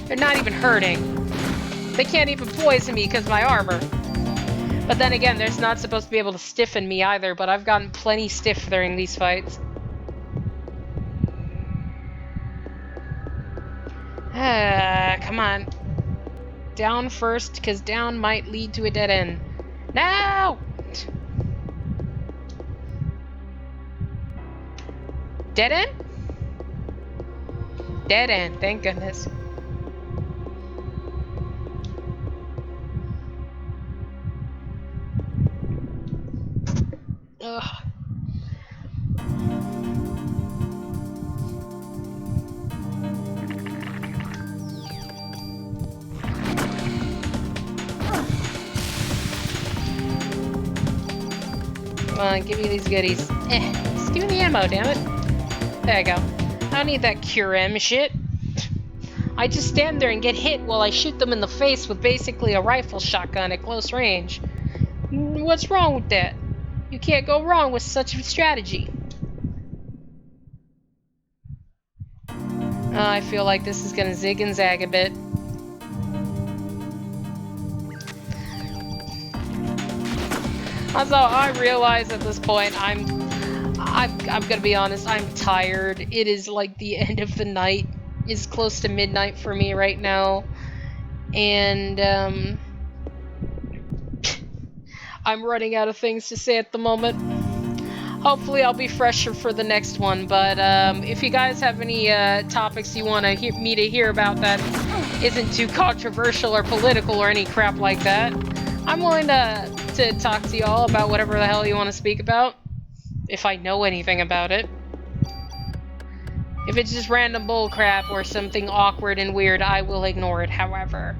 They're not even hurting. They can't even poison me because of my armor. But then again, they're not supposed to be able to stiffen me either, but I've gotten plenty stiff during these fights. Come on. Down first, because down might lead to a dead end. No! Dead end? Dead end, thank goodness. Ugh. Come on, give me these goodies. Just give me the ammo, damn it. There you go. I don't need that Cure M shit. I just stand there and get hit while I shoot them in the face with basically a rifle shotgun at close range. What's wrong with that? You can't go wrong with such a strategy. I feel like this is gonna zig and zag a bit. Also, I realize at this point I'm gonna be honest, I'm tired. It is like the end of the night. It's close to midnight for me right now. And I'm running out of things to say at the moment. Hopefully I'll be fresher for the next one, but if you guys have any topics you want me to hear about that isn't too controversial or political or any crap like that, I'm willing to talk to y'all about whatever the hell you want to speak about, if I know anything about it. If it's just random bullcrap or something awkward and weird, I will ignore it, however.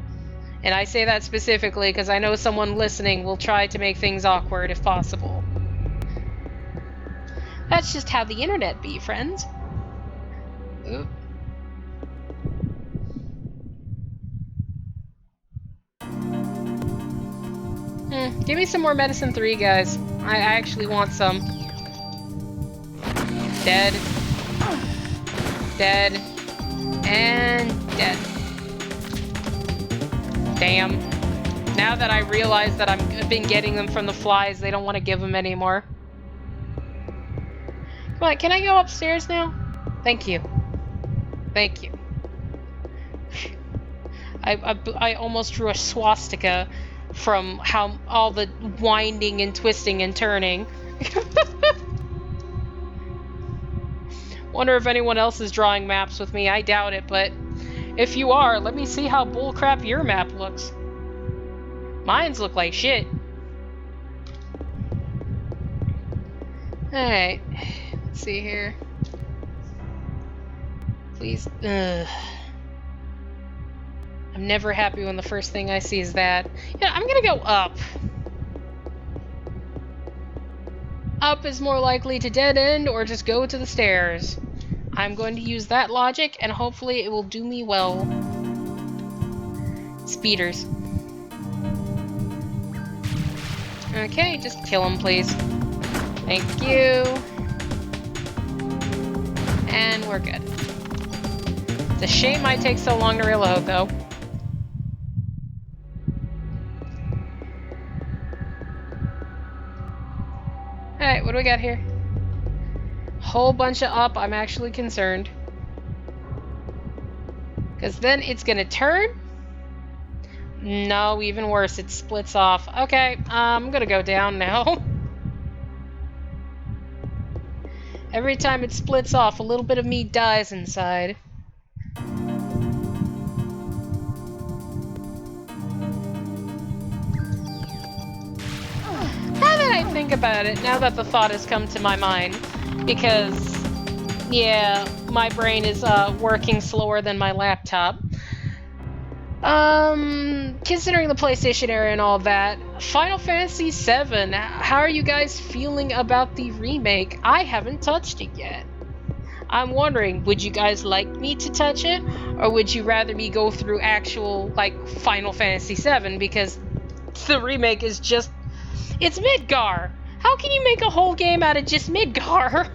And I say that specifically because I know someone listening will try to make things awkward if possible. That's just how the internet be, friends. Oop. Give me some more medicine 3, guys. I actually want some. Dead. Dead. And dead. Damn. Now that I realize that I've been getting them from the flies, they don't want to give them anymore. Come on, can I go upstairs now? Thank you. Thank you. I almost drew a swastika from how all the winding and twisting and turning. Wonder if anyone else is drawing maps with me. I doubt it, but if you are, let me see how bullcrap your map looks. Mine's look like shit. Alright. Let's see here. Please. Ugh. I'm never happy when the first thing I see is that. Yeah, I'm gonna go up. Up is more likely to dead end or just go to the stairs. I'm going to use that logic and hopefully it will do me well. Speeders. Okay, just kill him, please. Thank you. And we're good. It's a shame I take so long to reload, though. Alright, what do we got here? Whole bunch of up, I'm actually concerned. Because then it's gonna turn? No, even worse, it splits off. Okay, I'm gonna go down now. Every time it splits off, a little bit of me dies inside. Now that I think about it, now that the thought has come to my mind, because, yeah, my brain is working slower than my laptop. Considering the PlayStation era and all that, Final Fantasy VII, how are you guys feeling about the remake? I haven't touched it yet. I'm wondering, would you guys like me to touch it, or would you rather me go through actual, like, Final Fantasy VII, because the remake is just... It's Midgar! How can you make a whole game out of just Midgar?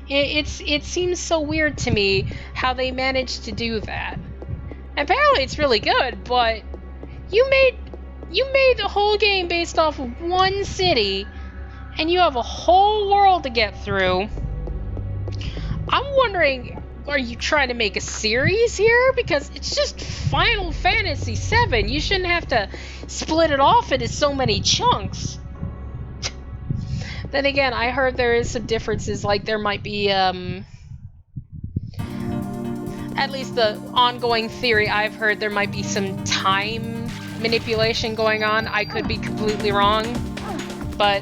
It seems so weird to me how they managed to do that. Apparently it's really good, but you made the whole game based off of one city, and you have a whole world to get through. I'm wondering, are you trying to make a series here? Because it's just Final Fantasy VII. You shouldn't have to split it off into so many chunks. Then again, I heard there is some differences, like there might be, at least the ongoing theory I've heard, there might be some time manipulation going on. I could be completely wrong, but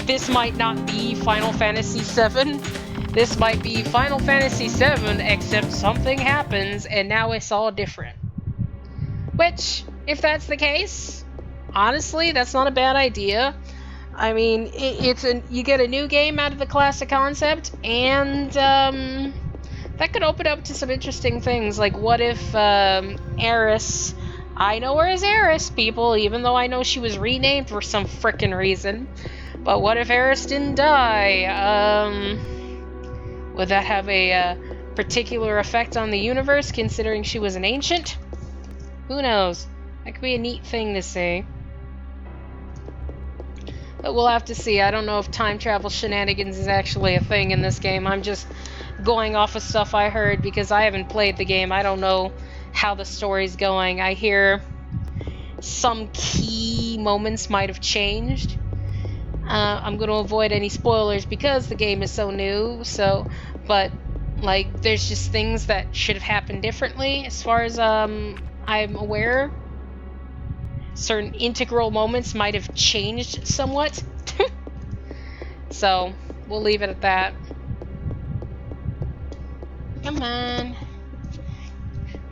this might not be Final Fantasy VII. This might be Final Fantasy VII, except something happens and now it's all different. Which, if that's the case, honestly, that's not a bad idea. I mean, you get a new game out of the classic concept, and that could open up to some interesting things. Like, what if Eris... I know her as Eris, people, even though I know she was renamed for some frickin' reason. But what if Eris didn't die? Would that have a particular effect on the universe, considering she was an ancient? Who knows? That could be a neat thing to see. But we'll have to see. I don't know if time travel shenanigans is actually a thing in this game. I'm just going off of stuff I heard because I haven't played the game. I don't know how the story's going. I hear some key moments might have changed. I'm going to avoid any spoilers because the game is so new. But like, there's just things that should have happened differently as far as I'm aware. Certain integral moments might have changed somewhat. So, we'll leave it at that. Come on.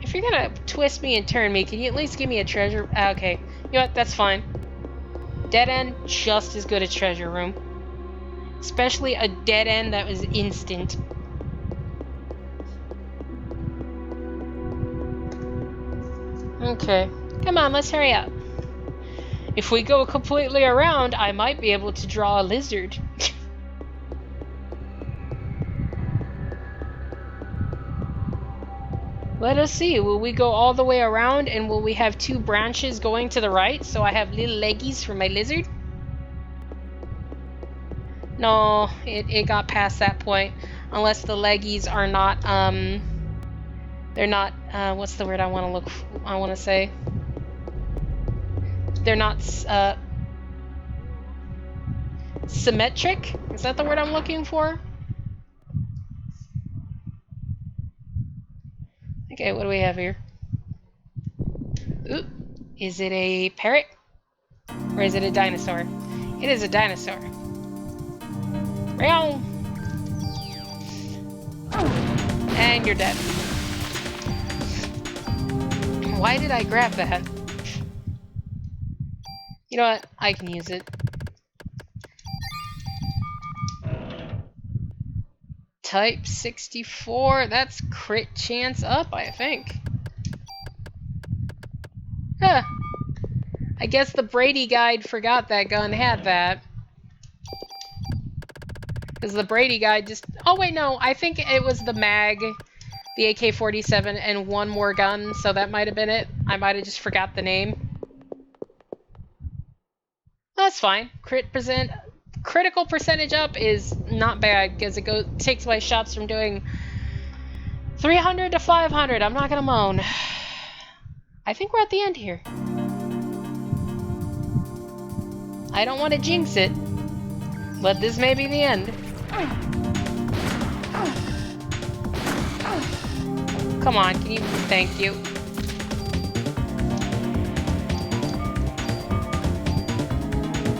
If you're gonna twist me and turn me, can you at least give me a treasure? Okay. You know what? That's fine. Dead end, just as good as treasure room. Especially a dead end that was instant. Okay. Come on, let's hurry up. If we go completely around, I might be able to draw a lizard. Let us see. Will we go all the way around, and will we have two branches going to the right, so I have little leggies for my lizard? No, it got past that point. Unless the leggies are not, they're not, what's the word I want to say? They're not, symmetric? Is that the word I'm looking for? Okay, what do we have here? Ooh, is it a parrot? Or is it a dinosaur? It is a dinosaur. Meow. And you're dead. Why did I grab that? You know what? I can use it. Type 64. That's crit chance up, I think. Huh. I guess the Brady guide forgot that gun had that. Because the Brady guide just... Oh, wait, no. I think it was the mag, the AK-47, and one more gun, so that might have been it. I might have just forgot the name. That's fine. Critical percentage up is not bad, because it takes away shots from doing 300 to 500. I'm not gonna moan. I think we're at the end here. I don't want to jinx it, but this may be the end. Come on, can you... Thank you.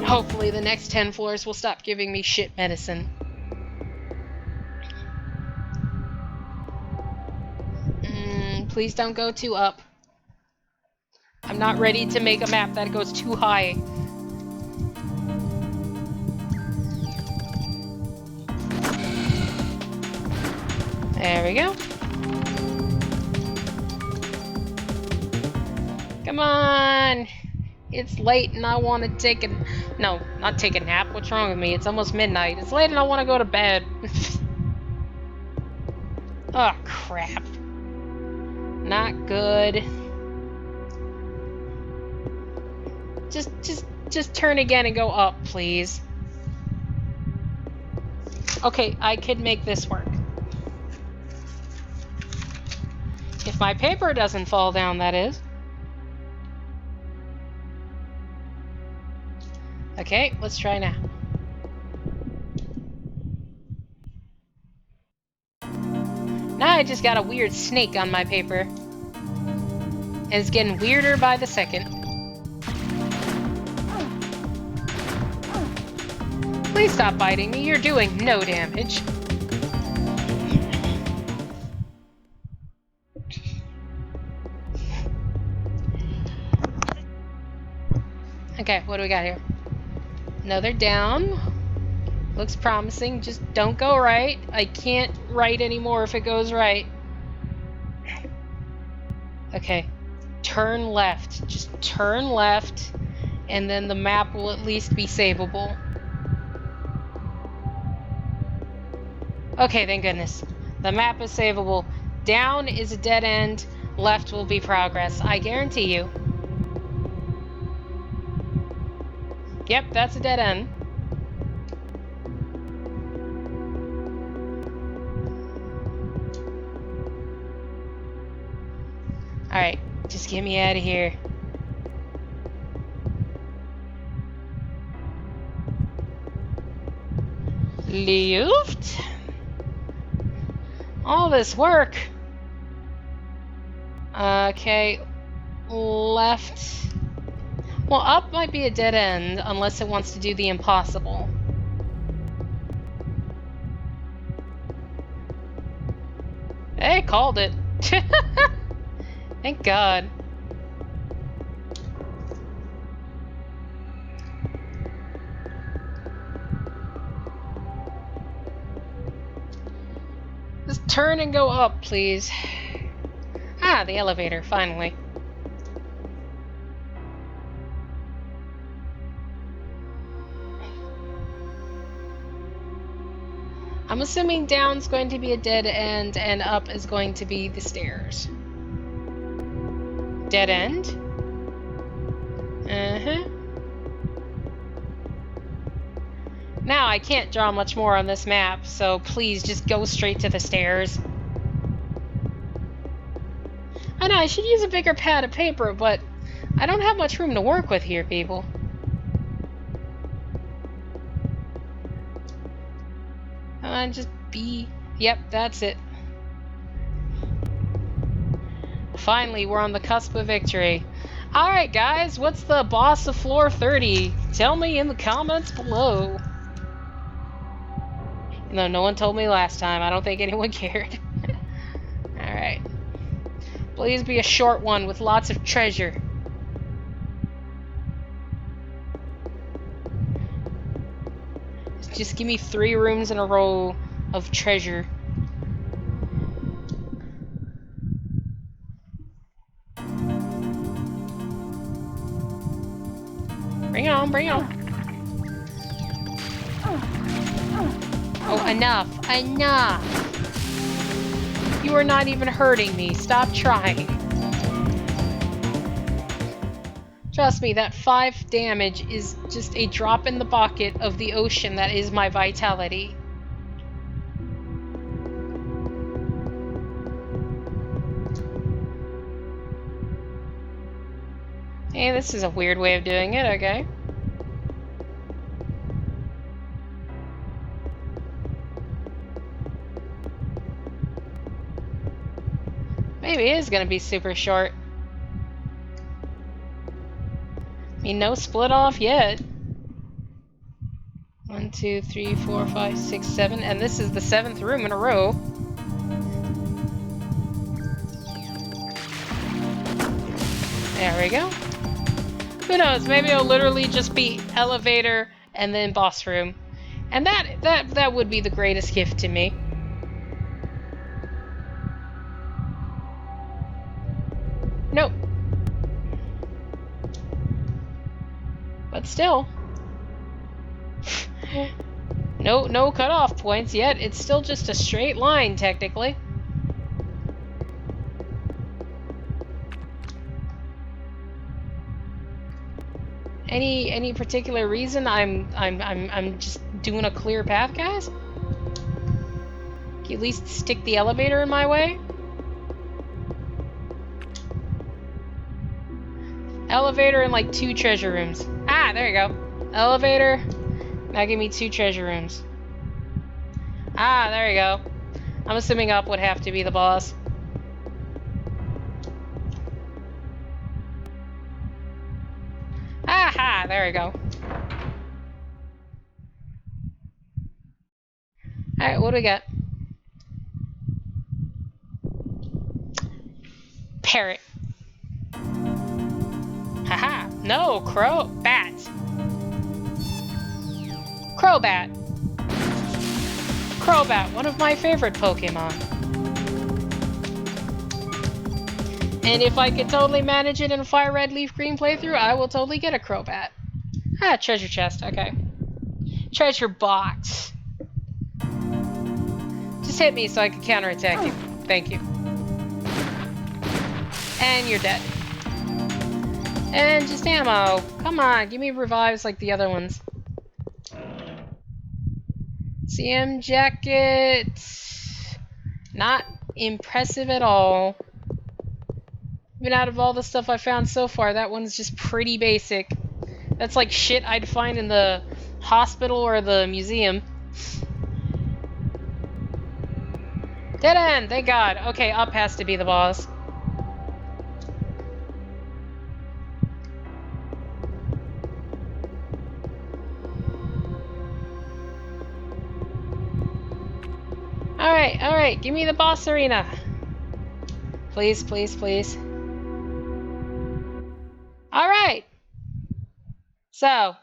Hopefully the next 10 floors will stop giving me shit medicine. Please don't go too up. I'm not ready to make a map that goes too high. There we go. Come on! It's late and I want to take a... No, not take a nap. What's wrong with me? It's almost midnight. It's late and I want to go to bed. Oh, crap. Not good. Just turn again and go up, please. Okay, I could make this work. If my paper doesn't fall down, that is. Okay, let's try now. Now I just got a weird snake on my paper. And it's getting weirder by the second. Please stop biting me. You're doing no damage. Okay, what do we got here? Another down. Looks promising. Just don't go right. I can't write anymore if it goes right. Okay. Turn left. Just turn left. And then the map will at least be savable. Okay, thank goodness. The map is savable. Down is a dead end. Left will be progress. I guarantee you. Yep, that's a dead end. Alright, just get me out of here. Lift? All this work. Okay, left. Well, up might be a dead end unless it wants to do the impossible. Hey, called it. Thank God. Just turn and go up, please. Ah, the elevator, finally. I'm assuming down's going to be a dead end and up is going to be the stairs. Dead end? Uh-huh. Now I can't draw much more on this map, so please just go straight to the stairs. I know, I should use a bigger pad of paper, but I don't have much room to work with here, people. Just be... Yep, that's it. Finally, we're on the cusp of victory. Alright, guys, what's the boss of floor 30? Tell me in the comments below. No, no one told me last time. I don't think anyone cared. Alright. Please be a short one with lots of treasure. Just give me 3 rooms in a row of treasure. Bring it on, bring it on. Oh, enough, enough. You are not even hurting me. Stop trying. Trust me, that 5 damage is just a drop in the bucket of the ocean that is my vitality. Hey, this is a weird way of doing it, okay. Maybe it is gonna be super short. I mean, no split off yet. 1, 2, 3, 4, 5, 6, 7, and this is the 7th room in a row. There we go. Who knows? Maybe it'll literally just be elevator and then boss room, and that would be the greatest gift to me. Nope. still. No cutoff points yet. It's still just a straight line, technically. Any particular reason I'm just doing a clear path, guys? Can you at least stick the elevator in my way? Elevator and like 2 treasure rooms. Ah, there you go. Elevator. Now give me 2 treasure rooms. Ah, there you go. I'm assuming up would have to be the boss. Aha, there we go. Alright, what do we got? Parrot. Haha. No, crow. Bat. Crowbat. Crowbat, one of my favorite Pokemon. And if I could totally manage it in a Fire Red Leaf Green playthrough, I will totally get a Crowbat. Ah, treasure chest, okay. Treasure box. Just hit me so I can counterattack you. Thank you. And you're dead. And just ammo. Come on, give me revives like the other ones. CM jacket. Not impressive at all. Even out of all the stuff I found so far, that one's just pretty basic. That's like shit I'd find in the hospital or the museum. Dead end, thank God. Okay, up has to be the boss. Alright, give me the boss arena. Please, please, please. Alright. So,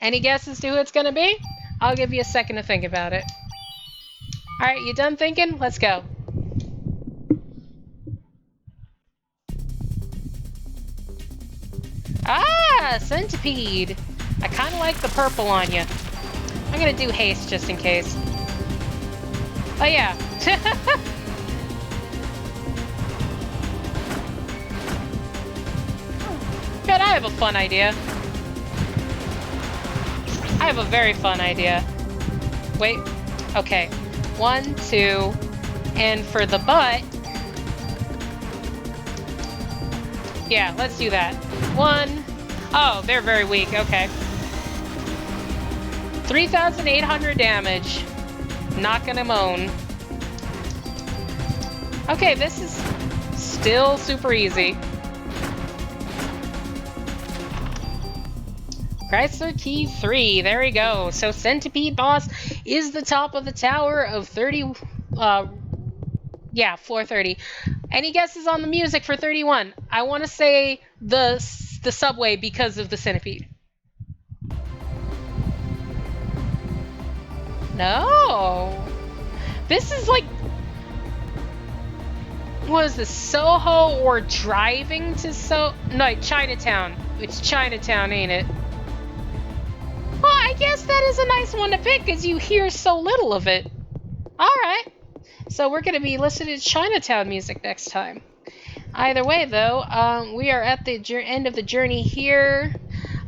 any guesses to who it's gonna be? I'll give you a second to think about it. Alright, you done thinking? Let's go. Ah, Centipede. I kinda like the purple on you. I'm gonna do haste just in case. Oh yeah. Good, I have a fun idea. I have a very fun idea. Wait. Okay. 1, 2, and for the butt. Yeah, let's do that. 1. Oh, they're very weak. Okay. 3,800 damage. Not gonna moan. Okay, this is still super easy. Chrysler Key 3, there we go. So Centipede Boss is the top of the tower of 30, yeah, floor 30. Any guesses on the music for 31? I want to say the subway because of the centipede. No. This is like, what is this, Soho or driving to no, Chinatown. It's Chinatown, ain't it? Well, I guess that is a nice one to pick because you hear so little of it. Alright. So we're going to be listening to Chinatown music next time. Either way, though, we are at the end of the journey here.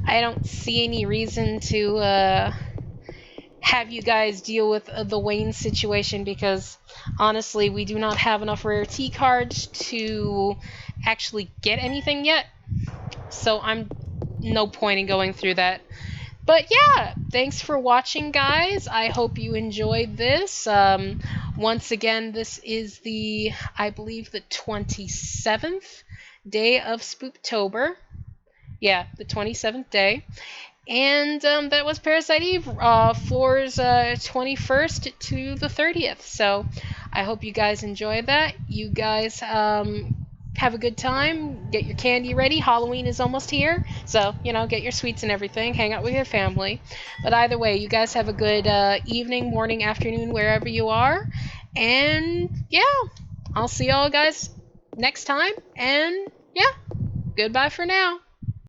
I don't see any reason to have you guys deal with the Wayne situation because, honestly, we do not have enough rare T cards to actually get anything yet. So I'm no point in going through that. But yeah, thanks for watching, guys. I hope you enjoyed this. Once again, this is I believe, the 27th day of Spooptober. Yeah, the 27th day. And that was Parasite Eve, floors 21st to the 30th. So I hope you guys enjoyed that. You guys have a good time. Get your candy ready. Halloween is almost here. So, get your sweets and everything. Hang out with your family. But either way, you guys have a good evening, morning, afternoon, wherever you are. And yeah, I'll see y'all guys next time. And yeah, goodbye for now.